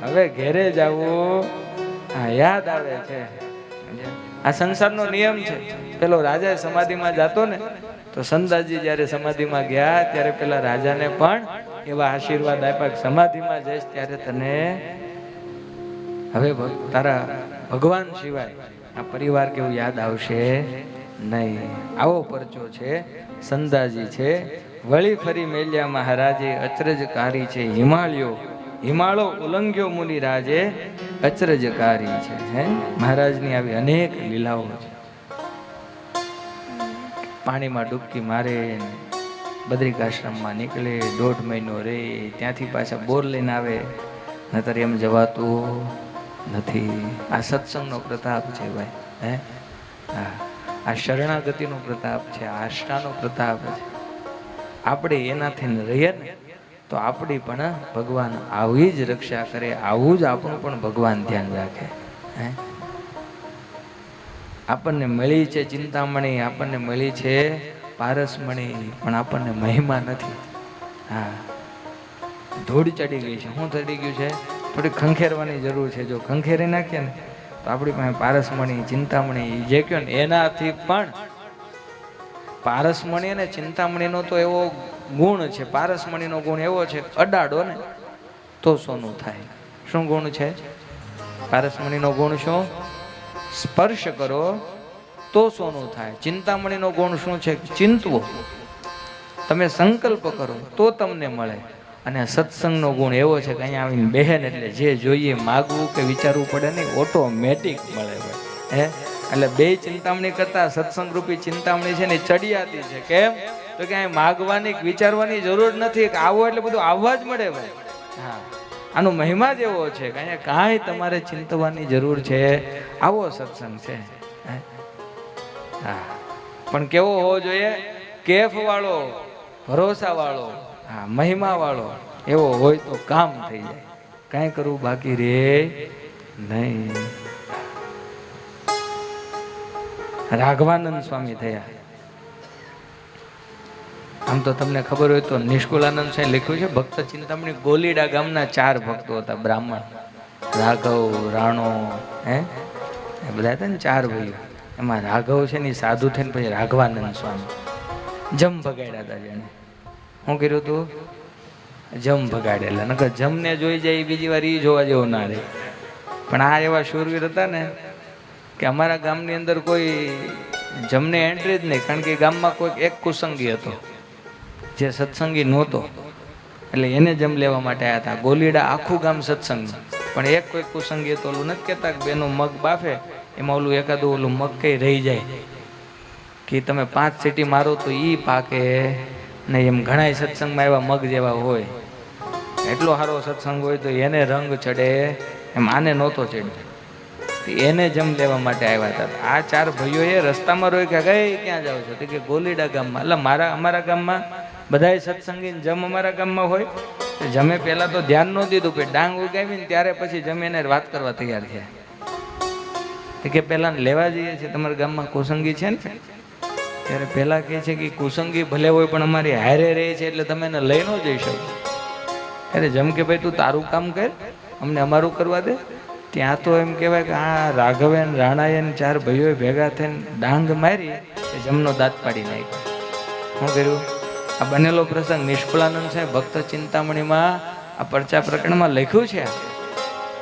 Speaker 2: હવે ઘેરે જવું હા યાદ આવે છે. આ સંસારનો નિયમ છે. પેલો રાજા સમાધિમાં જતો ને તો સંદાજી જ્યારે સમાધિમાં ગયા ત્યારે પેલા રાજાને પણ એવા આશીર્વાદ આપ્યા કે સમાધિમાં જઈશ ત્યારે તને હવે તારા ભગવાન સિવાય આ પરિવાર કેવું યાદ આવશે નહીં. આવો પરચો છે સંદાજી છે. વળી ફરી મેલ્યા મહારાજે અચરજકારી છે હિમાળો ઉલ્લંઘ્યો મુનિ રાજે અચરજકારી છે. મહારાજની આવી અનેક લીલાઓ છે. પાણીમાં ડૂબકી મારે, બદ્રિકાશ્રમમાં નીકળે, 1.5 મહિનો રહે, ત્યાંથી પાછા બોર લઈને આવે, નતર એમ જવાતું નથી. આ સત્સંગનો પ્રતાપ છે ભાઈ. આ શરણાગતિનો પ્રતાપ છે, આસ્થાનો પ્રતાપ છે. આપણે એનાથી રહીએ ને તો આપણી પણ ભગવાન આવી જ રક્ષા કરે, આવું જ આપણું પણ ભગવાન ધ્યાન રાખે. આપણને મળી છે ચિંતામણી, આપણને મળી છે પારસમણી, પણ આપણને મહિમા નથી. હા ધૂળ ચડી ગઈ છે. શું ચડી ગયું છે? થોડી ખંખેરવાની જરૂર છે. જો ખંખેરી નાખીએ ને તો આપણી પાસે પારસમણી, ચિંતામણી જે કહો ને એનાથી પણ પારસમણી અને ચિંતામણીનો તો એવો ગુણ છે, પારસમણીનો ગુણ એવો છે, અડાડો ને તો સોનું થાય. શું ગુણ છે પારસમણીનો ગુણ? શું? સ્પર્શ કરો તો સોનું થાય. ચિંતામણીનો ગુણ શું છે? ચિંતવો. તમે સંકલ્પ કરો તો તમને મળે. અને સત્સંગનો ગુણ એવો છે કે અહીંયા આવીને બેહેન એટલે જે જોઈએ માગવું કે વિચારવું પડે નહીં, ઓટોમેટિક મળે. હે એટલે બે ચિંતામણી કરતા સત્સંગ રૂપી ચિંતામણી છે ને ચડિયાતી છે. કેમ? તો કે અહીં માગવાની વિચારવાની જરૂર નથી, કે આવો એટલે બધું આવવા જ મળે ભાઈ. હા, આનો મહિમા જ એવો છે કે અહીંયા કાંઈ તમારે ચિંતવાની જરૂર છે. આવો સત્સંગ છે. હા, પણ કેવો હોવો જોઈએ? કેફ વાળો, ભરોસા વાળો, હા, મહિમા વાળો એવો હોય તો કામ થઈ જાય. કાંઈ કરવું બાકી રે નહીં. રાઘવાનંદ સ્વામી થયા. આમ તો તમને ખબર હોય તો નિષ્કુલાનંદ સાહેબ લખ્યું છે ભક્ત ચિંતામણી. ગોલીડા ગામના 4 ભક્તો હતા, બ્રાહ્મણ. રાઘવ, રાણો, એ બધા હતા ને 4 ભાઈઓ. એમાં રાઘવ છે ને સાધુ થઈને પછી રાઘવાનંદ સ્વામી જમ ભગાડ્યા હતા. જેને શું કર્યું હતું? જમ ભગાડેલા. નકર જમને જોઈ જાય બીજી વાર એ જોવા જેવો ના રહે. પણ આ એવા શૂરવીર હતા ને કે અમારા ગામની અંદર કોઈ જમને એન્ટ્રી જ નહીં, કારણ કે ગામમાં કોઈ એક કુસંગી હતો જે સત્સંગી નહોતો, એટલે એને જમ લેવા માટે આવ્યા હતા. ગોલીડા આખું ગામ સત્સંગ, પણ એક કોઈ કુસંગી તો ઓલું નથી કહેતા કે બેનો મગ બાફે એમાં ઓલું એકાદું ઓલું મગ કઈ રહી જાય કે તમે 5 સીટી મારો તો ઈ પાકે ને. એમ ઘણા સત્સંગમાં એવા મગ જેવા હોય, એટલો સારો સત્સંગ હોય તો એને રંગ ચડે, એમ આને નહોતો ચડ્યો. એને જમ લેવા માટે આવ્યા હતા. આ 4 ભાઈઓએ રસ્તામાં રોક્યા. કઈ ક્યાં જાવ છો? તો કે ગોલીડા ગામમાં. એટલે અમારા ગામમાં બધાય સત્સંગી જમ અમારા ગામમાં હોય. જમે પહેલા તો ધ્યાન ન દીધું, કે ડાંગ ઉગાવીને ત્યારે પછી જમે એને વાત કરવા તૈયાર થયા. કે પેલા લેવા જઈએ છીએ તમારા ગામમાં કુસંગી છે ને? ત્યારે પેલા કહે છે કે કુસંગી ભલે હોય પણ અમારી હારે રહે છે એટલે તમે એને લઈ ન જઈ શકો. અરે જમ કે ભાઈ તું તારું કામ કર, અમને અમારું કરવા દે. ત્યાં તો એમ કહેવાય કે આ રાઘવેન, રાણાયન 4 ભાઈઓએ ભેગા થઈને ડાંગ મારી જમનો દાંત પાડી નાખ્યો. શું કર્યું? આ બનેલો પ્રસંગ નિષ્કુળાનંદ સાહેબ ભક્ત ચિંતામણીમાં આ પરચા પ્રકરણમાં લખ્યું છે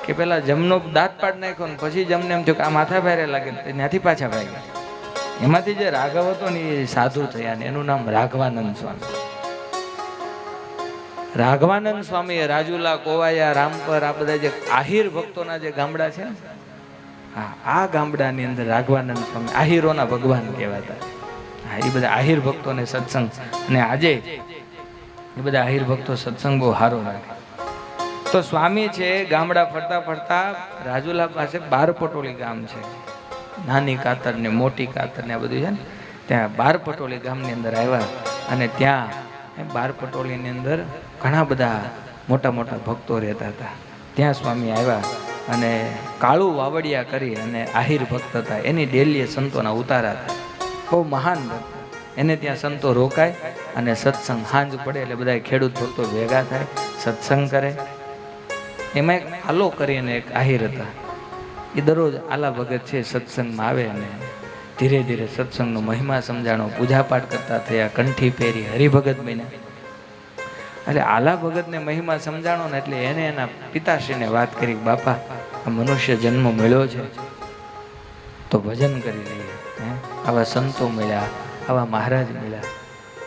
Speaker 2: કે પેલા જમનો દાંત પાડી નાખ્યો ને પછી જમને એમ થયું કે આ માથા ભારે લાગે, ત્યાંથી પાછા ભાગ્યા. એમાંથી જે રાઘવ હતો ને એ સાધુ થયા ને એનું નામ રાઘવાનંદ સ્વામી. રાઘવાનંદ સ્વામી રાજુલા, કોવાયા, રામપર આ બધા જે આહિર ભક્તોના જે ગામડા છે ને, હા, આ ગામડાની અંદર રાઘવાનંદ સ્વામી આહિરોના ભગવાન કહેવાતા. હા, એ બધા આહિર ભક્તોને સત્સંગ, અને આજે એ બધા આહિર ભક્તો સત્સંગ બહુ સારો રાખે. તો સ્વામી છે ગામડા ફરતા ફરતા રાજુલા પાસે 12 પટોળી ગામ છે. નાની કાતર ને મોટી કાતર ને આ બધું છે ને, ત્યાં 12 પટોળી ગામની અંદર આવ્યા. અને ત્યાં 12 પટોળીની અંદર ઘણા બધા મોટા મોટા ભક્તો રહેતા હતા. ત્યાં સ્વામી આવ્યા અને કાળું વાવડિયા કરી અને આહિર ભક્ત હતા. એની ડેલીએ સંતોના ઉતારા હતા. બહુ મહાન ભક્ત. એને ત્યાં સંતો રોકાય અને સત્સંગ સાંજ પડે એટલે બધા ખેડૂત ભક્તો ભેગા થાય, સત્સંગ કરે. એમાં એક આલો કરીને એક આહિર હતા. એ દરરોજ આલા ભગત છે સત્સંગમાં આવે અને ધીરે ધીરે સત્સંગનો મહિમા સમજાણો, પૂજાપાઠ કરતા થયા, કંઠી પહેરી હરિભગત બન્યા. એટલે આલા ભગતને મહિમા સમજાણો ને એટલે એને એના પિતાશ્રીને વાત કરી, બાપા આ મનુષ્ય જન્મ મળ્યો છે તો ભજન કરી લઈએ. આવા સંતો મળ્યા, આવા મહારાજ મળ્યા,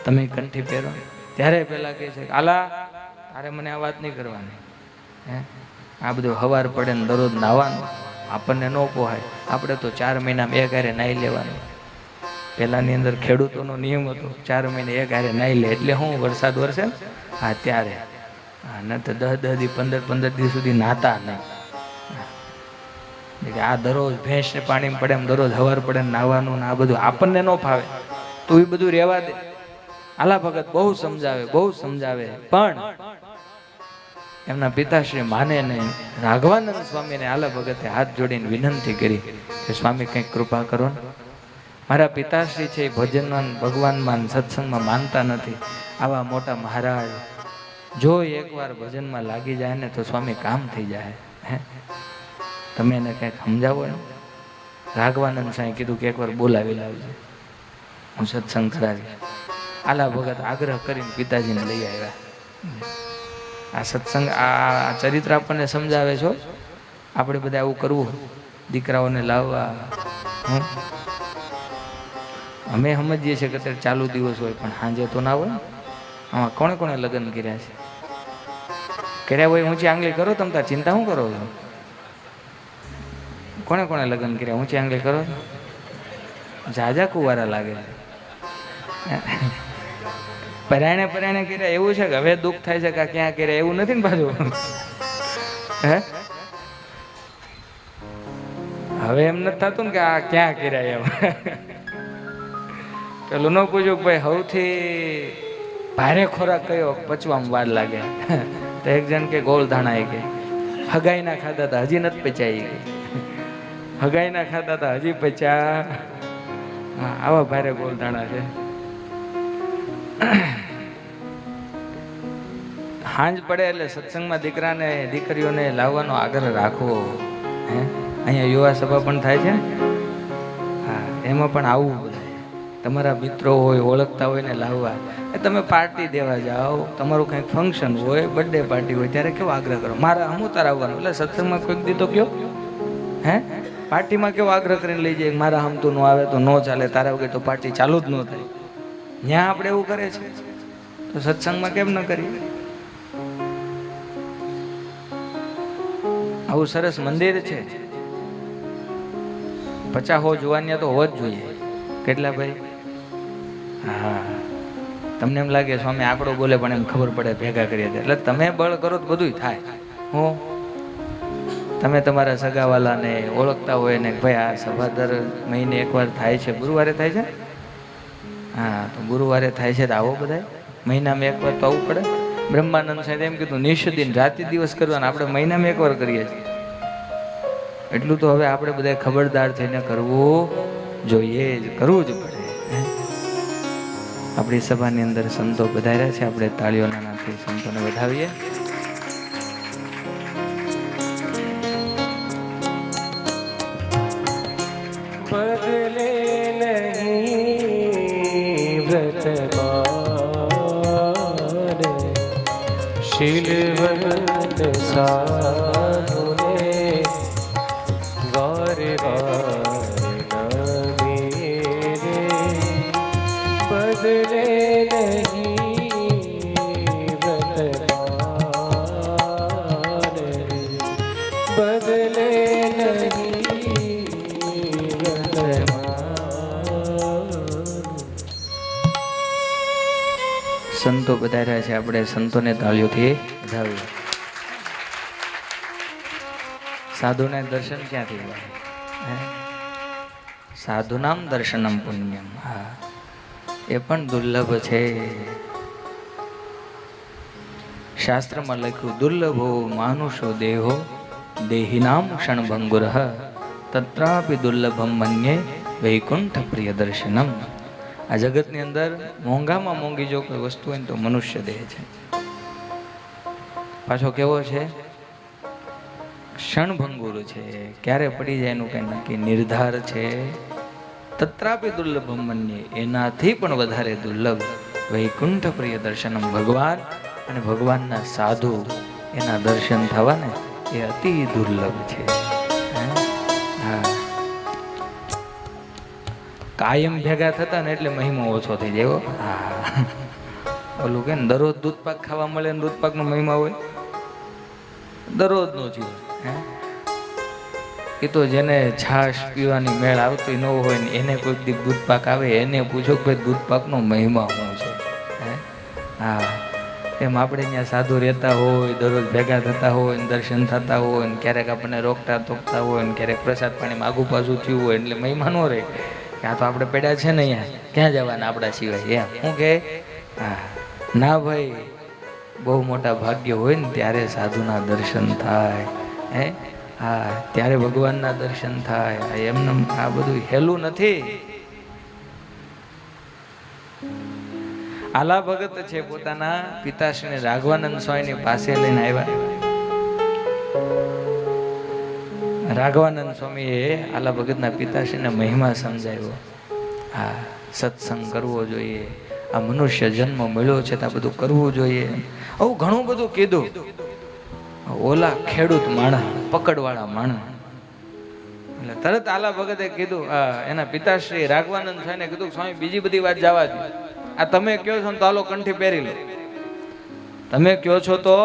Speaker 2: તમે કંઠી પહેરો. ત્યારે પેલા કહે છે આલા તારે મને આ વાત નહીં કરવાની. આ બધું હવાર પડે ને દરરોજ નાવાનું આપણને ન પોહાય. આપણે તો 4 મહિનામાં 1 હારે નાહી લેવાનું. પહેલાની અંદર ખેડૂતોનો નિયમ હતો 4 મહિને 1 હારે નાહી લે. એટલે હું વરસાદ વરસે ને, હા ત્યારે, હા, ન તો 10 દી 15 દી સુધી નાતા નહીં. આ દરરોજ ભેંસને પાણી પડે એમ દરરોજ હવાર પડે નાહવાનું ને આ બધું આપણને ન ફાવે તો એ બધું રહેવા દે. આલા ભગત બહુ સમજાવે, બહુ સમજાવે, પણ એમના પિતાશ્રી માને નહીં. રાઘવાનંદ સ્વામીને આલા ભગતે હાથ જોડીને વિનંતી કરી કે સ્વામી કંઈક કૃપા કરો ને. મારા પિતાશ્રી છે એ ભજનમાં, ભગવાનમાં, સત્સંગમાં માનતા નથી. આવા મોટા મહારાજ જો એકવાર ભજનમાં લાગી જાય ને તો સ્વામી કામ થઈ જાય. હે તમે એને કંઈક સમજાવો ને. રાઘવાનંદ સાંઈ કીધું કે એકવાર બોલાવી લાવજો, હું સત્સંગ કરાવી. આલા ભગત આગ્રહ કરીને પિતાજીને લઈ આવ્યા. આ સત્સંગ આ ચરિત્ર આપણને સમજાવે છો. આપણે બધા આવું કરવું, દીકરાઓને લાવવા. અમે સમજીએ છીએ કે અત્યારે ચાલુ દિવસ હોય પણ સાંજે તો ના હોય. આમાં કોણે કોણે લગ્ન કર્યા છે? કર્યા હોય ઊંચી આંગળી કરો. તમે તાર ચિંતા શું કરો છો? કોણે કોણે લગ્ન કર્યા? ઊંચી આંગળી કરો. જાજા કુવારા લાગે છે. પરાયણે પરાયણે કર્યા એવું છે કે હવે દુઃખ થાય છે કે ક્યાં કર્યા એવું નથી ને પાછું. હે હવે એમ નથી થતું ને કે આ ક્યાં કર્યા એમ. પેલું ન પૂછ્યું કે ભાઈ સૌથી ભારે ખોરાક કયો પચવામાં વાર લાગે? તો એક જણ કે ગોળ ધાણા કે હગાઈ ના ખાધા હતા હજી નથી પચાઈ ગઈ. હગાઈ ના ખાધા હતા હજી પચા. આવા ભારે ગોળ ધાણા છે. હાંજ પડે એટલે સત્સંગમાં દીકરાને દીકરીઓને લાવવાનો આગ્રહ રાખવો. હે અહીંયા યુવા સભા પણ થાય છે. હા એમાં પણ આવવું. તમારા મિત્રો હોય ઓળખતા હોય ને લાવવા. તમે પાર્ટી દેવા જાઓ, તમારું કંઈક ફંક્શન હોય, બર્થડે પાર્ટી હોય ત્યારે કેવો આગ્રહ કરો મારા હમું તાર આવવાનું. એટલે સત્સંગમાં કોઈક દીધો કયો હે પાર્ટીમાં કેવો આગ્રહ કરીને લઈ જાય મારા હમતું ન આવે તો ન ચાલે, તારા વગર તો પાર્ટી ચાલુ જ ન થાય. ત્યાં આપણે એવું કરે છે તો સત્સંગમાં કેમ ન કરીએ? આવું સરસ મંદિર છે. 50 જોવાની તો હોવા જ જોઈએ. કેટલા ભાઈ? હા તમને એમ લાગે સ્વામી આંકડો બોલે પણ એમ ખબર પડે ભેગા કરીએ એટલે તમે બળ કરો તો બધું થાય. હું તમે તમારા સગાવાલાને ઓળખતા હોય ને ભાઈ આ સભા દર મહિને એકવાર થાય છે, ગુરુવારે થાય છે. હા તો ગુરુવારે થાય છે તો આવો બધા. મહિનામાં એકવાર તો આવવું પડે. બ્રહ્માનંદ સાહેબ એમ કીધું નિષ્દિન રાતે દિવસ કરવાના, આપણે મહિનામાં એકવાર કરીએ છીએ. એટલું તો હવે આપણે બધા ખબરદાર થઈને કરવું જોઈએ, કરવું જ પડે. આપણી સભાની અંદર સંતો વધાર્યા છે, આપણે તાળીઓના નાથી સંતોને વધાવીએ.
Speaker 1: બદલે નહીં વ્રતમાન શીલવંત સાધુને વારે વારે નમીરે. બદલે નહીં વ્રતમાન બદલે નહીં.
Speaker 2: સંતો પધાર્યા છે, આપણે સંતોને તાળીઓથી વધાવીએ. સાધુને દર્શન ક્યાંથી મળે? સાધુનામ દર્શનમ પુણ્યમ. હા એ પણ દુર્લભ છે. શાસ્ત્રમાં લખ્યું દુર્લભો માનુષો દેહો દેહિનામ ક્ષણભંગુર તત્રાપી દુર્લભમ મન્યે વૈકુંઠ પ્રિય દર્શનમ. આ જગતની અંદર મોંઘામાં મોંઘી જો કોઈ વસ્તુ હોય તો મનુષ્ય દેહ છે. પાછો કેવો છે? ક્ષણભંગુર છે, ક્યારે પડી જાય એનું કઈ નક્કી નિર્ધાર છે. તત્રાપી દુર્લભમ મન્યે એનાથી પણ વધારે દુર્લભ વૈકુંઠ પ્રિય દર્શનમ. ભગવાન અને ભગવાનના સાધુ એના દર્શન થવા ને એ અતિ દુર્લભ છે. હા કાયમ ભેગા થતા ને એટલે મહિમા ઓછો થઈ જાય. હા ઓલું કે દરરોજ દૂધ પાક ખાવા મળે ને દૂધ પાક નો મહિમા હોય દરરોજ નો જીવ. એ તો જેને છાશ પીવાની મેળ આવતી ન હોય ને એને કોઈક દી દૂધ પાક આવે એને પૂછો કે ભાઈ દૂધ પાક નો મહિમા શું છે. હા એમ આપણે ત્યાં સાધુ રહેતા હોય, દરરોજ ભેગા થતા હોય ને દર્શન થતા હોય ને ક્યારેક આપણને રોકતા ટોકતા હોય ને ક્યારેક પ્રસાદ પાણીમાં આગુ પાછું થયું હોય એટલે મહિમા ન રહે કે આ તો આપણે પડ્યા છે ને અહીંયા ક્યાં જવાના આપણા સિવાય. એમ શું કે હા ના ભાઈ, બહુ મોટા ભાગ્ય હોય ને ત્યારે સાધુના દર્શન થાય. હે હા ત્યારે ભગવાનના દર્શન થાય. એમને આ બધું હેલું નથી. આલા ભગત છે પોતાના પિતાશ્રીને રાઘવાનંદ સ્વામીની પાસે લઈને આવ્યા. રાઘવાનંદ સ્વામીએ આલા ભગતના પિતાશ્રીને મહિમા સમજાવ્યો. હા, સત્સંગ કરવો જોઈએ, આ મનુષ્ય જન્મ મળ્યો છે તો આ બધું કરવું જોઈએ. આવું ઘણું બધું કીધું. ઓલા ખેડૂત માણસ, પકડવાળા માણસ, એટલે તરત આલા ભગતે કીધું, એના પિતાશ્રી રાઘવાનંદ સ્વામીને કીધું, સ્વામી બીજી બધી વાત જવા દો, આ તમે કહો છો તો હાલો કંઠી પહેરી લો. તમે કહો છો તો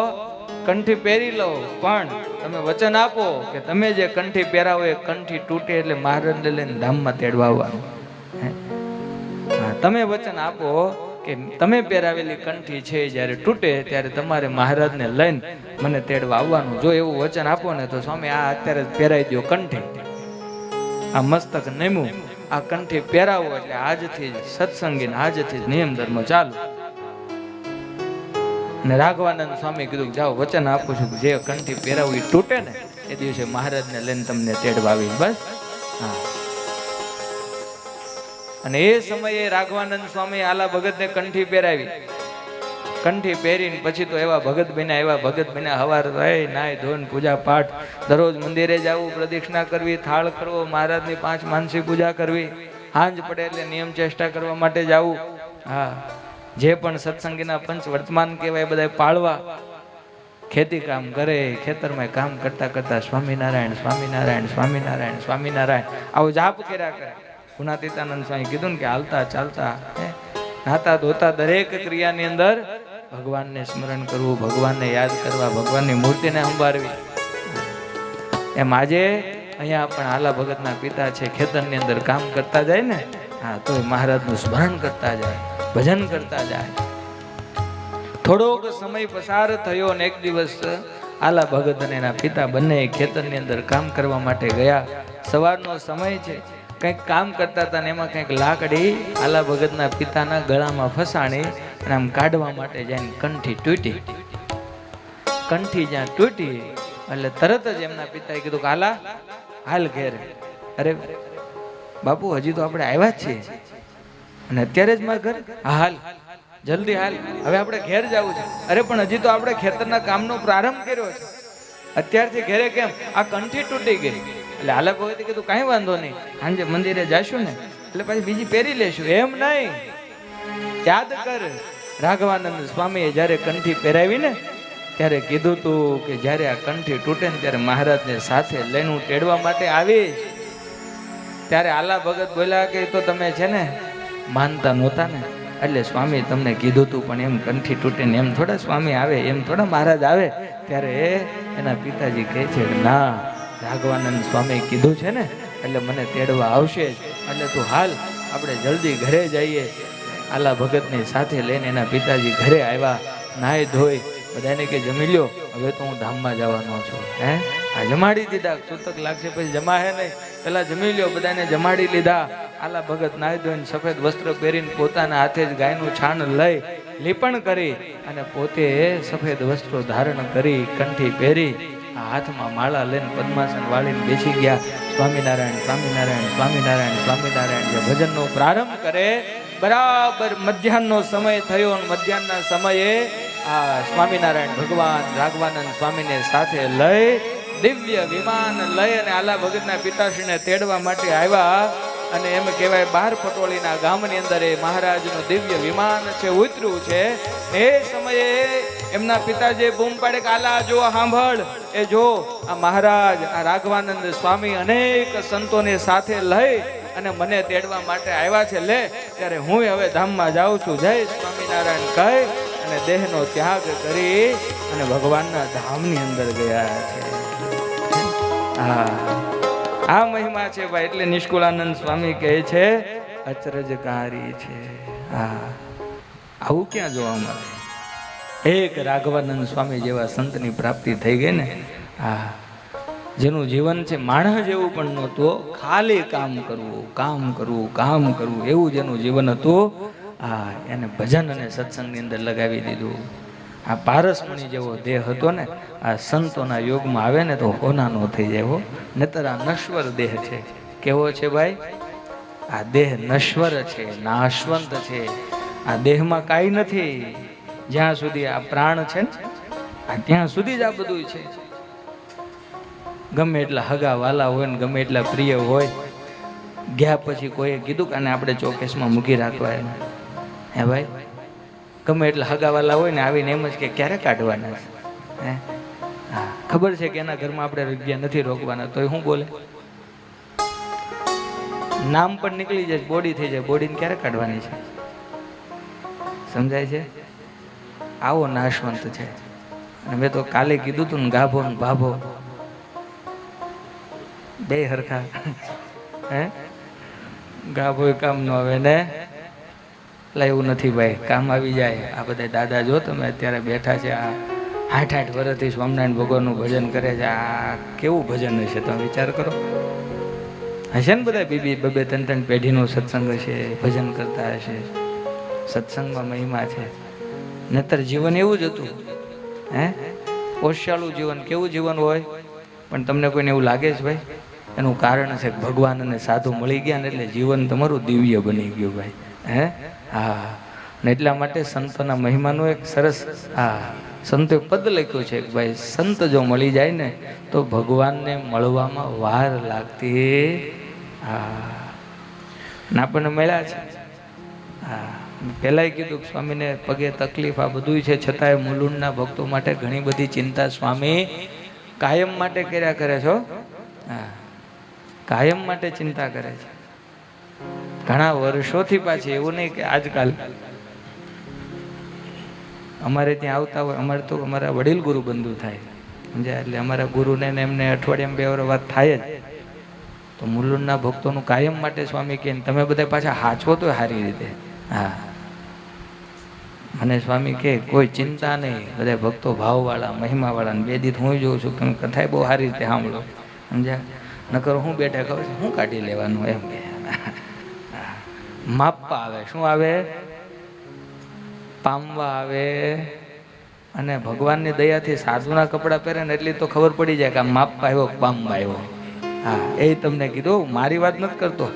Speaker 2: કંઠી પહેરી લો, પણ તમે વચન આપો કે તમે જે કંઠી પહેરાવો એ કંઠી તૂટે એટલે મહારાજને લઈને ધામમાં તેડવા આવવાનું. તમે વચન આપો કે તમે પહેરાવેલી કંઠી છે જ્યારે તૂટે ત્યારે તમારે મહારાજને લઈને મને તેડવા આવવાનું. જો એવું વચન આપો ને તો સ્વામી આ અત્યારે પહેરાવી દો કંઠી, આ મસ્તક નેમું, આ કંઠી પહેરાવો એટલે આજથી જ સત્સંગી, આજથી જ નિયમ ધર્મ ચાલુ. અને રાઘવાનંદ સ્વામી કીધું જાઓ વચન આપું છું કે જે કંઠી પહેરાવું એ તૂટે ને એ દિવસે મહારાજને લઈને તમને તેડવા આવી. બસ હા. અને એ સમયે રાઘવાનંદ સ્વામી આલા ભગતને કંઠી પહેરાવી. કંઠી પહેરીને પછી તો એવા ભગત બન્યા, એવા ભગત બન્યા. હવાર રહી નાય ધોઈને પૂજા પાઠ, દરરોજ મંદિરે જવું, પ્રદક્ષિણા કરવી, થાળ કરવો, મહારાજની 5 માનસી પૂજા કરવી, સાંજ પડે એટલે નિયમ ચેષ્ટા કરવા માટે જવું. હા, જે પણ સત્સંગીના પંચ વર્તમાન કહેવાય બધા પાળવા. ખેતી કામ કરે, ખેતરમાં કામ કરતા કરતા સ્વામિનારાયણ સ્વામિનારાયણ સ્વામિનારાયણ સ્વામિનારાયણ આવો જાપ કર્યા કરે. ગુણાતીતાનંદ સ્વામી કીધું ને કે હાલતા ચાલતા, નાતા ધોતા દરેક ક્રિયાની અંદર ભગવાનને સ્મરણ કરવું, ભગવાનને યાદ કરવા, ભગવાનની મૂર્તિને સંભાળવી. એમ આજે અહીંયા પણ આલા ભગતના પિતા છે, ખેતરની અંદર કામ કરતા જાય ને, હા તો મહારાજનું સ્મરણ કરતા જાય, ભજન કરતા જાય. થોડોક સમય પસાર થયો અને એક દિવસ આલા ભગત અને એના પિતા બંને ખેતરની અંદર કામ કરવા માટે ગયા. સવારનો સમય છે, કંઈક કામ કરતા હતા ને એમાં કંઈક લાકડી આલા ભગતના પિતાના ગળામાં ફસાણી અને આમ કાઢવા માટે જઈને કંઠી તૂટી. કંઠી જ્યાં તૂટી એટલે તરત જ એમના પિતાએ કીધું કે આલા હાલ ઘેર. અરે બાપુ હજી તો આપણે આવ્યા જ છીએ અને અત્યારે જ મારા ઘર? હા હાલ, જલ્દી હાલ, હવે આપણે ઘેર જવું છે. અરે પણ હજી તો આપણે ખેતરના કામનો પ્રારંભ કર્યો છે, અત્યારથી ઘેરે કેમ? આ કંઠી તૂટી ગઈ. એટલે આલા ભગતે કીધું કાંઈ વાંધો નહીં, સાંજે મંદિરે જાશું ને એટલે પછી બીજી પહેરી લેશું. એમ નહીં, યાદ કર રાઘવાનંદ સ્વામીએ જ્યારે કંઠી પહેરાવી ને ત્યારે કીધું તું કે જ્યારે આ કંઠી તૂટે ને ત્યારે મહારાજને સાથે લઈને હું તેડવા માટે આવીશ. ત્યારે આલા ભગત બોલ્યા કે તો તમે છે ને માનતા નહોતા ને, એટલે સ્વામી તમને કીધું તું પણ એમ કંઠી તૂટે ને એમ થોડા સ્વામી આવે, એમ થોડા મહારાજ આવે. ત્યારે એના પિતાજી કહે છે ના, રાઘવાનંદ સ્વામી કીધું છે ને એટલે મને તેડવા આવશે જ, એટલે તું હાલ આપણે જલ્દી ઘરે જઈએ. આલા ભગતની સાથે લઈને એના પિતાજી ઘરે આવ્યા, નાહી ધોઈ બધાને કે જમી લ્યો, હવે તો હું ધામમાં જવાનો છું. આ જમાડી દીધા, સૂતક લાગશે પછી જમા હે નહીં, પેલા જમી લ્યો. બધાને જમાડી લીધા. આલા ભગત નાહી ધોઈને સફેદ વસ્ત્ર પહેરીને પોતાના હાથે જ ગાયનું છાણ લઈ લીપણ કરી અને પોતે સફેદ વસ્ત્રો ધારણ કરી કંઠી પહેરી હાથમાં માળા લઈને પદ્માસન વાળીને બેસી ગયા. સ્વામિનારાયણ સ્વામિનારાયણ સ્વામિનારાયણ સ્વામિનારાયણ જે ભજનનો પ્રારંભ કરે. બરાબર મધ્યાહનનો સમય થયો અને મધ્યાહનના સમયે આ સ્વામિનારાયણ ભગવાન રાઘવાનંદ સ્વામીને સાથે લઈ દિવ્ય વિમાન લઈ અને આલા ભગતના પિતાશ્રીને તેડવા માટે આવ્યા. અને એમ કહેવાય 12 પટોળીના ગામની અંદર એ મહારાજનું દિવ્ય વિમાન છે ઉતર્યું છે. એ સમયે એમના પિતાજીએ બૂમ પાડે કે આલા જો સાંભળ, એ જો આ મહારાજ આ રાઘવાનંદ સ્વામી અનેક સંતોને સાથે લઈ અને મને તેડવા માટે આવ્યા છે. લે ત્યારે હું હવે ધામમાં જાઉં છું. જય સ્વામિનારાયણ કહી અને દેહનો ત્યાગ કરી અને ભગવાનના ધામની અંદર ગયા છે. આ મહિમા છે ભાઈ. એટલે નિષ્કુળાનંદ સ્વામી કહે છે અચરજકારી છે. આવું ક્યાં જોવા મળે? એક રાઘવાનંદ સ્વામી જેવા સંતની પ્રાપ્તિ થઈ ગઈ ને, જેનું જીવન છે માણસ જેવું પણ નહોતું, ખાલી કામ કરવું કામ કરવું કામ કરવું એવું જેનું જીવન હતું. એને ભજન અને સત્સંગની અંદર લગાવી દીધું. આ પારસમણી જેવો દેહ હતો ને, આ સંતોના યોગમાં આવે ને તો હોનાનો થઈ જાય હો. નતર આ નશ્વર દેહ છે. કેવો છે ભાઈ? આ દેહ નશ્વર છે, નાશવંત છે. આ દેહમાં કાંઈ નથી. જ્યાં સુધી આ પ્રાણ છે ને ત્યાં સુધી જ આ બધું છે. ગમે એટલા હગા વાલા હોય ને ગમે એટલા પ્રિય હોય, ગયા પછી કોઈએ કીધું કે આને આપણે ચોકેસમાં મૂકી રાખવા એમ. હે ભાઈ, ગમે એટલા હગા વાલા હોય ને આવીને એમ જ કે ક્યારે કાઢવાના છે. હે હા, ખબર છે કે એના ઘરમાં આપણે જગ્યા નથી રોકવાના, તોય શું બોલે? નામ પણ નીકળી જાય, બોડી થઈ જાય, બોડીને ક્યારે કાઢવાની છે? સમજાય છે? આવો નાશવંત છે. અને મેં તો કાલે કીધું તું ને, ગાભો ને ભાભો બે હરખા. હે ગાભો કામ ન આવે ને એટલે એવું નથી ભાઈ, કામ આવી જાય. આ બધા દાદા જો તમે અત્યારે બેઠા છે, આ 8 વર્ષથી સ્વામિનારાયણ ભગવાનનું ભજન કરે છે. આ કેવું ભજન હશે તમે વિચાર કરો. હશે ને બધા બીબી 2-3 પેઢીનો સત્સંગ હશે, ભજન કરતા હશે. સત્સંગમાં મહિમા છે. નતર જીવન એવું જ હતું. હે ઓશિયાળું જીવન. કેવું જીવન હોય? પણ તમને કોઈને એવું લાગે છે ભાઈ? એનું કારણ છે કે ભગવાન અને સાધુ મળી ગયા ને એટલે જીવન તમારું દિવ્ય બની ગયું ભાઈ. હે હા, ને એટલા માટે સંતોના મહિમાનું એક સરસ સંતોએ પદ લખ્યું છે કે ભાઈ સંત જો મળી જાય ને તો ભગવાનને મળવામાં વાર લાગતી. હા, આપણને મળ્યા છે. હા, પહેલાંય કીધું સ્વામીને પગે તકલીફ આ બધું છે, છતાંય મુલુંડના ભક્તો માટે ઘણી બધી ચિંતા સ્વામી કાયમ માટે કર્યા કરે છો. હા, કાયમ માટે ચિંતા કરે છે. ઘણા વર્ષોથી પાછી, એવું નહીં કે આજકાલ. અમારે ત્યાં આવતા હોય, અમારે તો અમારા વડીલ ગુરુ બંધુ થાય સમજ્યા, એટલે અમારા ગુરુને એમને અઠવાડિયામાં 2 વાર વાત થાય જ. તો મુલુંડના ભક્તોનું કાયમ માટે સ્વામી કહે તમે બધા પાછા હાચવો તો સારી રીતે. હા, મને સ્વામી કહે કોઈ ચિંતા નહીં, બધા ભક્તો ભાવવાળા મહિમાવાળા. 2 દિવસ હું જોઉં છું તમે કથાએ બહુ સારી રીતે સાંભળો સમજ્યા. નકર હું બેઠા ખબર છે હું કાઢી લેવાનું એમ કે. માપવા આવે. શું આવે? પામવા આવે. અને ભગવાનની દયાથી સાધુના કપડાં પહેરે ને એટલી તો ખબર પડી જાય કે આ માપવા આવ્યો પામવા આવ્યો. હા, એ તમને કીધું, મારી વાત નથી કરતો.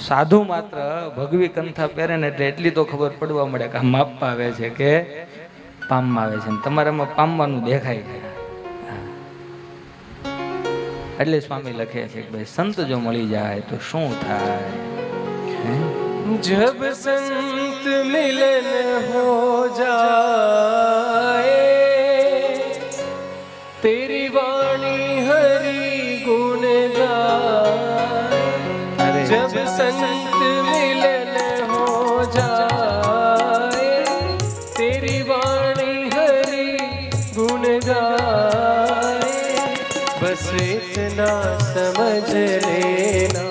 Speaker 2: સાધુ માત્ર ભગવી કંથા પહેરે ને એટલે એટલી તો ખબર પડવા મળે કે આ માપવા આવે છે કે પામવા આવે છે. તમારામાં પામવાનું દેખાય છે. એટલે સ્વામી લખે છે કે ભાઈ સંત જો મળી જાય તો શું થાય.
Speaker 1: जब संत मिलन हो जाए तेरी वाणी हरि गुण गाए. जब संत मिलन हो जाए तेरी वाणी हरि गुण गाए. बस इतना समझ लेना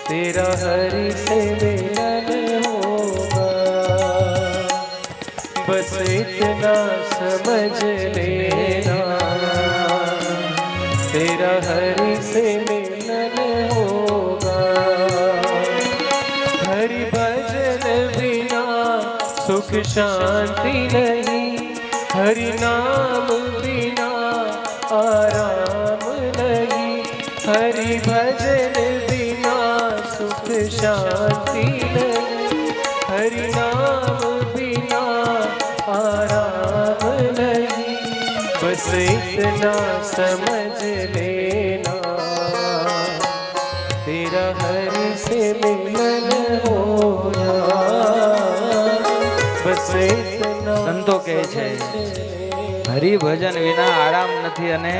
Speaker 1: तेरा हरि से मिलन होगा. बस इतना समझ लेना तेरा हरि से मिलन होगा. हरि भजन बिना सुख शांति नहीं, हरि नाम बिना आराम नहीं. हरि भजन सुख शांति नहीं, हरि नाम बिना आराम नहीं. बस इतना समझ लेना तेरा हरि से मिलन होगा. बस इतना.
Speaker 2: સંતો કહે છે હરિભજન વિના આરામ નથી અને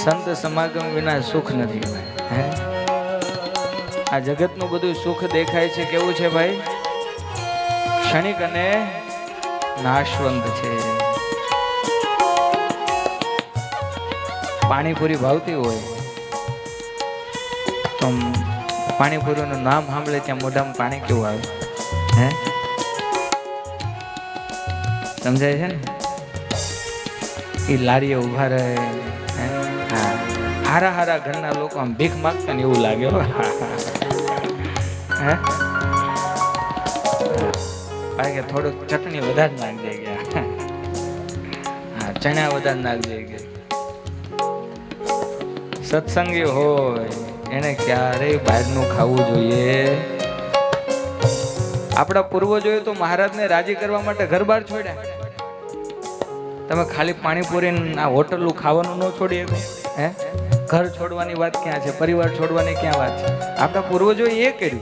Speaker 2: સંત સમાગમ વિના સુખ નથી. હે આ જગતનું બધું સુખ દેખાય છે કેવું છે ભાઈ? ક્ષણિક અને નાશવંત છે. પાણીપુરી ભાવતી હોય તો પાણીપુરીનું નામ સાંભળે ત્યાં મોઢામાં પાણી કેવું આવે? હે સમજાય છે ને? એ લારીએ ઉભા રહે. હા, હારા હારા ઘરના લોકો આમ ભીખ માગતા ને એવું લાગે. હે કે થોડુંક ચટણી વધારે નાખી દે ગયા. હા, ચણા વધારે નાખી દે ગયા. સત્સંગી હોય એને ક્યારેય બહારનું ખાવું જોઈએ આપણા પૂર્વજોએ તો મહારાજને રાજી કરવા માટે ઘર બહાર છોડ્યા. તમે ખાલી પાણીપુરી આ હોટલનું ખાવાનું ન છોડી શકો? હે, ઘર છોડવાની વાત ક્યાં છે? પરિવાર છોડવાની ક્યાં વાત છે? આપણા પૂર્વજોએ એ કર્યું,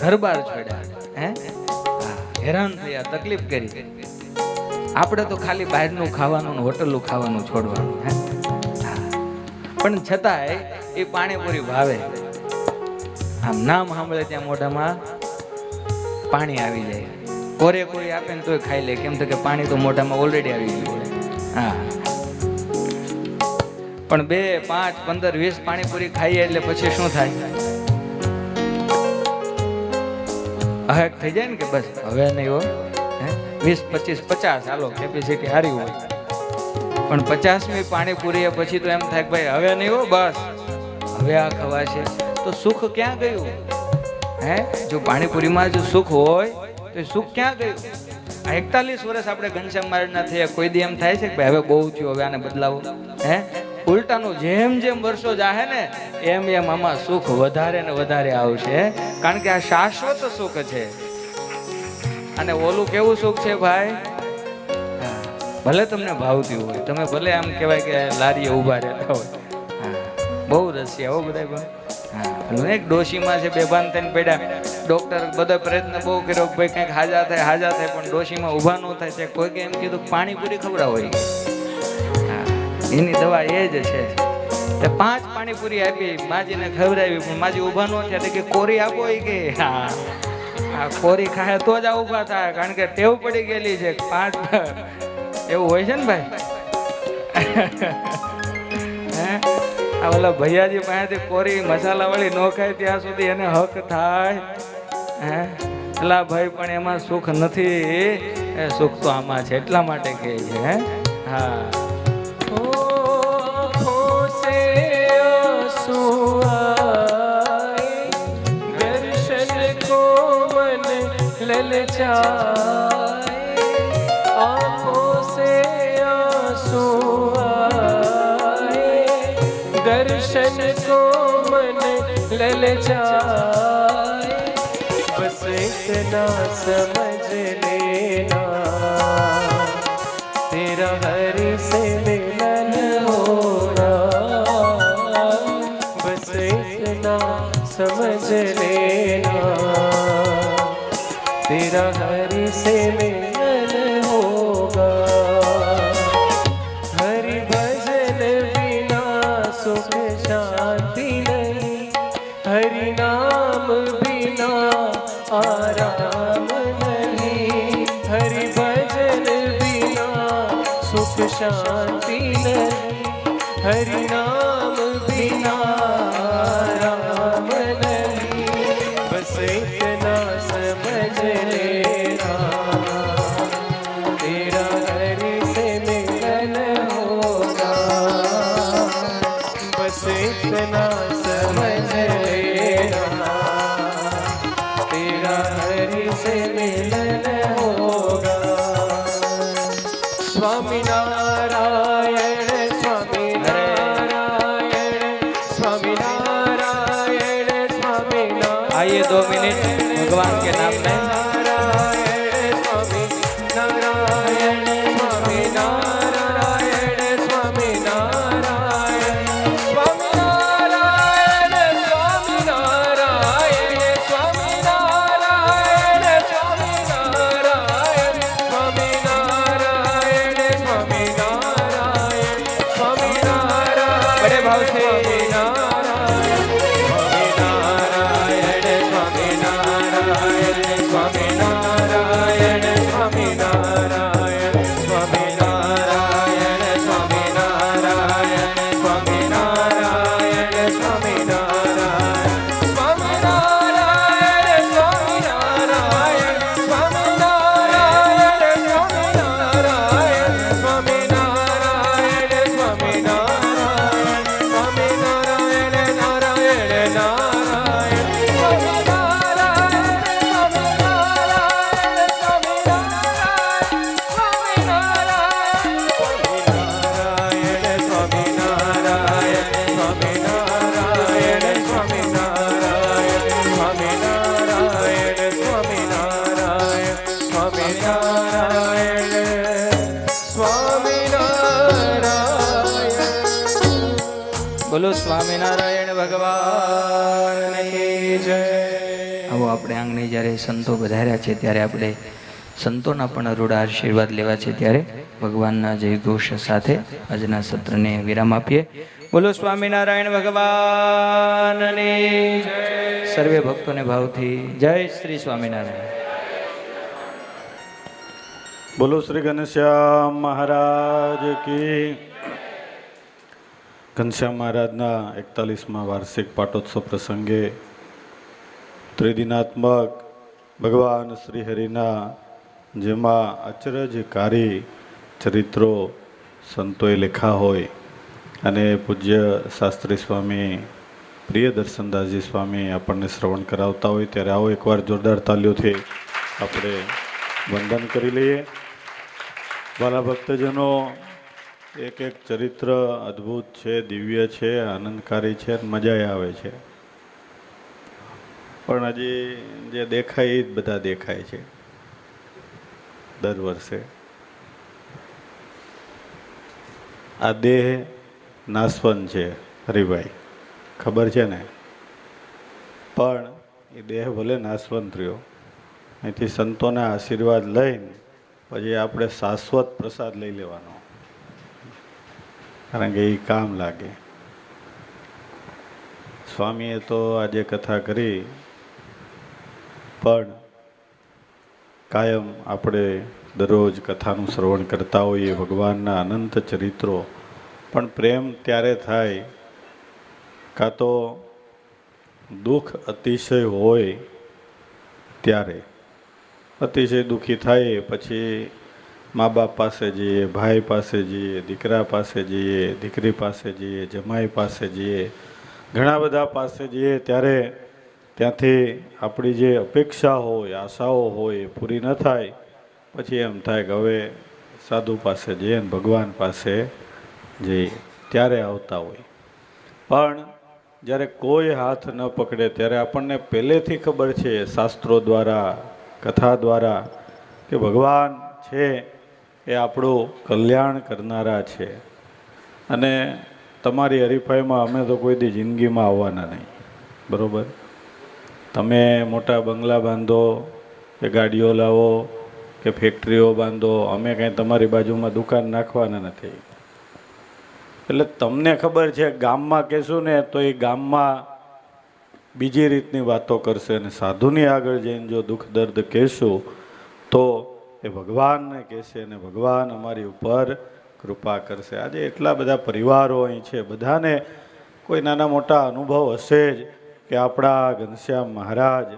Speaker 2: ઘર બહાર છોડ્યા. હે, હેરાન થયા, તકલીફ કરી. આપણે તો ખાલી બહારનું ખાવાનું હોટલનું ખાવાનું છોડવાનું. હે, પણ છતાંય એ પાણીપુરી ભાવે. આમ નામ સાંભળે ત્યાં મોઢામાં પાણી આવી જાય. કોરે કોઈ આપે ને તોય ખાઈ લે, કેમ તો કે પાણી તો મોઢામાં ઓલરેડી આવી ગયું હોય. હા, પણ 2, 5, 15, 20 પાણીપુરી ખાઈએ એટલે પછી શું થાય? અહેક થઈ જાય ને કે બસ હવે નહીં હો. 20, 25, 50 હાલો કેપેસિટી સારી હોય, પણ 50મી પાણીપુરી પછી તો એમ થાય કે ભાઈ હવે નહીં હો, બસ હવે આ ખવાશે. તો સુખ ક્યાં ગયું? હે, જો પાણીપુરીમાં જો સુખ હોય તો એ સુખ ક્યાં ગયું? 41 વર્ષ આપણે ઘનશ્યામ મહારાજના થયા, કોઈ દી એમ થાય છે કે ભાઈ હવે બહુ થયું, હવે આને બદલાવો? હે, ઉલટાનું જેમ જેમ વર્ષો જાહે ને એમ એમ આમાં સુખ વધારે ને વધારે આવશે, કારણ કે આ શાશ્વત સુખ છે. અને ઓલું કેવું સુખ છે ભાઈ? ભલે તમને ભાવતી હોય, તમે ભલે આમ કહેવાય કે લારીએ ઊભા રહેતા હોય, બહુ રસિયા હો બધા પણ. એક ડોશીમાં છે બેભાન થઈને પડ્યા, ડોક્ટર બધા પ્રયત્ન બહુ કર્યો ભાઈ કંઈક હાજા થાય, પણ ડોશીમાં ઊભા ન થાય છે. કોઈ એમ કીધું પાણીપુરી ખવડાવો. એની દવા એ જ છે. 5 પાણીપુરી આપી, માજીને ખવડાવી, પણ માજી ઊભા ન થયા. કે કોરી આપો કે હા, કોરી ખાય તો જ આ ઊભા થાય, કારણ કે ટેવ પડી ગયેલી છે. 5 એવું હોય છે ને ભાઈ. આ ઓલા ભૈયાજી પાસેથી કોરી મસાલા વાળી ન ખાય ત્યાં સુધી એને હક થાય. હે, એટલા ભાઈ પણ એમાં સુખ નથી, એ સુખ તો આમાં છે. એટલા માટે કહે છે. હે, હા,
Speaker 1: दर्शन को मन ललचाए, आँखों से आंसू आए, दर्शन को मन ललचाए, बस इतना समझ लेना तेरा हर से मिलन होना, बस इतना समझ लेना तेरा हरि से मिलन होगा, हरि भजन बिना सुख शांति नहीं, हरि नाम बिना आराम नहीं, हरि भजन बिना सुख शांति नहीं, हरि नाम बिना आराम नहीं, बस इतना समझ लेना तेरा हरि से मिलन होगा, बस इतना समझ लेना तेरा हरि से मिलन होगा। स्वामी नारायण, स्वामी नारायण, स्वामी नारायण, स्वामी नारायण।
Speaker 2: आइए 2 मिनट भगवान के नाम में।
Speaker 1: स्वामी नारायण, स्वामी नारायण, स्वामी नारायण, स्वामी नारायण, स्वामी नारायण, स्वामी नारायण, स्वामी नारायण, स्वामी नारायण, स्वामी नारायण, स्वामी नारायण, बड़े भाव से स्वामी नारायण, स्वामी नारायण, स्वामी नारायण, स्वामी
Speaker 2: બોલો સ્વામિનારાયણ ભગવાન કી જય. આવો આપણે આંગણે જ્યારે સંતો વધાર્યા છે ત્યારે આપણે સંતોના પણ અરૂડા આશીર્વાદ લેવા છે ત્યારે ભગવાનના જય ઘોષ સાથે આજના સત્રને વિરામ આપીએ. બોલો સ્વામિનારાયણ ભગવાનની જય. સર્વે ભક્તોને ભાવથી જય શ્રી સ્વામિનારાયણ.
Speaker 3: બોલો શ્રી ઘનશ્યામ મહારાજ કી. ઘનશ્યામ મહારાજના 41મા વાર્ષિક પાટોત્સવ પ્રસંગે ત્રિદિનાત્મક ભગવાન શ્રી હરિના જેમાં અચરજકારી ચરિત્રો સંતોએ લેખા હોય અને પૂજ્ય શાસ્ત્રી સ્વામી પ્રિય દર્શનદાસજી સ્વામી આપણને શ્રવણ કરાવતા હોય ત્યારે આવો એકવાર જોરદાર તાલીઓથી આપણે વંદન કરી લઈએ. વાલા ભક્તજનો, એક એક ચરિત્ર અદ્ભુત છે, દિવ્ય છે, આનંદકારી છે, મજા આવે છે. પણ હજી જે દેખાય એ જ બધા દેખાય છે દર વર્ષે. આ દેહ નાશવંત છે હરિભાઈ, ખબર છે ને? પણ એ દેહ ભલે નાશવંત રહ્યો, અહીંથી સંતોના આશીર્વાદ લઈને પછી આપણે શાશ્વત પ્રસાદ લઈ લેવાનો, કારણ કે એ કામ લાગે. સ્વામીએ તો આજે કથા કરી, પણ કાયમ આપણે દરરોજ કથાનું શ્રવણ કરતા હોઈએ ભગવાનના અનંત ચરિત્રો. પણ પ્રેમ ત્યારે થાય કાં તો દુઃખ અતિશય હોય ત્યારે. અતિશય દુઃખી થાય પછી મા બાપ પાસે જઈએ, ભાઈ પાસે જઈએ, દીકરા પાસે જઈએ, દીકરી પાસે જઈએ, જમાઈ પાસે જઈએ, ઘણા બધા પાસે જઈએ ત્યારે ત્યાંથી આપણી જે અપેક્ષા હોય, આશાઓ હોય એ પૂરી ન થાય. પછી એમ થાય કે હવે સાધુ પાસે જઈએ ને ભગવાન પાસે જઈએ, ત્યારે આવતા હોય. પણ જ્યારે કોઈ હાથ ન પકડે ત્યારે આપણને પહેલેથી ખબર છે શાસ્ત્રો દ્વારા, કથા દ્વારા, કે ભગવાન છે એ આપણું કલ્યાણ કરનારા છે. અને તમારી હરીફાઈમાં અમે તો કોઈ દી જિંદગીમાં આવવાના નહીં, બરાબર? તમે મોટા બંગલા બાંધો કે ગાડીઓ લાવો કે ફેક્ટરીઓ બાંધો, અમે કાંઈ તમારી બાજુમાં દુકાન નાખવાના નથી. એટલે તમને ખબર છે ગામમાં કહેશું ને તો એ ગામમાં બીજી રીતની વાતો કરશે, અને સાધુની આગળ જઈને જો દુઃખ દર્દ કહેશું તો એ ભગવાનને કહેશે અને ભગવાન અમારી ઉપર કૃપા કરશે. આજે એટલા બધા પરિવારો અહીં છે, બધાને કોઈ નાના મોટા અનુભવ હશે જ કે આપણા ઘનશ્યામ મહારાજ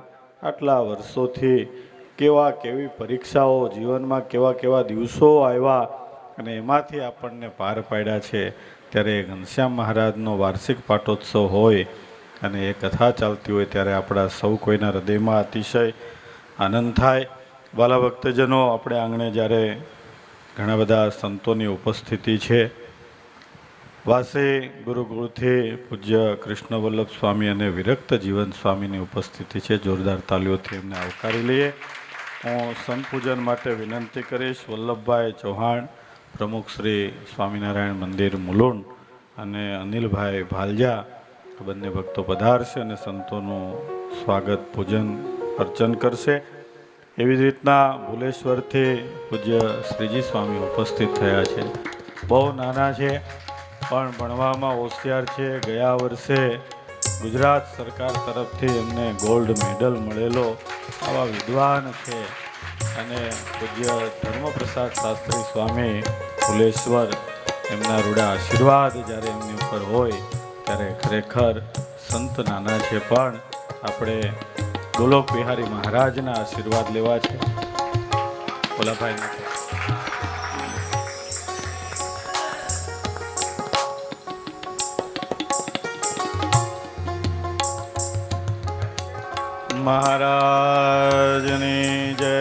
Speaker 3: આટલા વર્ષોથી કેવી પરીક્ષાઓ જીવનમાં, કેવા દિવસો આવ્યા અને એમાંથી આપણને પાર પાડ્યા છે. ત્યારે ઘનશ્યામ મહારાજનો વાર્ષિક પાટોત્સવ હોય અને એ કથા ચાલતી હોય ત્યારે આપણા સૌ કોઈના હૃદયમાં અતિશય આનંદ થાય. વાલા ભક્તજનો, આપણે આંગણે જ્યારે ઘણા બધા સંતોની ઉપસ્થિતિ છે, વાસે ગુરુકુળથી પૂજ્ય કૃષ્ણ વલ્લભ સ્વામી અને વિરક્ત જીવન સ્વામીની ઉપસ્થિતિ છે. જોરદાર તાલીઓથી એમને આવકારી લઈએ. હું સંપૂજન માટે વિનંતી કરીશ વલ્લભભાઈ ચૌહાણ, પ્રમુખ શ્રી સ્વામિનારાયણ મંદિર મુલુંડ, અને અનિલભાઈ ભાલજા, બંને ભક્તો પધારશે અને સંતોનું સ્વાગત, પૂજન, અર્ચન કરશે. એવી જ રીતના ભુલેશ્વરથી પૂજ્ય શ્રીજી સ્વામી ઉપસ્થિત થયા છે. બહુ નાના છે પણ ભણવામાં હોશિયાર છે. ગયા વર્ષે ગુજરાત સરકાર તરફથી એમને ગોલ્ડ મેડલ મળેલો આવા વિદ્વાન છે. અને પૂજ્ય ધર્મપ્રસાદ શાસ્ત્રી સ્વામી ભુલેશ્વર, એમના રૂડા આશીર્વાદ જ્યારે એમની ઉપર હોય ત્યારે ખરેખર સંત નાના છે, પણ આપણે ગોલોક બિહારી મહારાજના આશીર્વાદ લેવા છે. ભોલાભાઈ મહારાજની જય.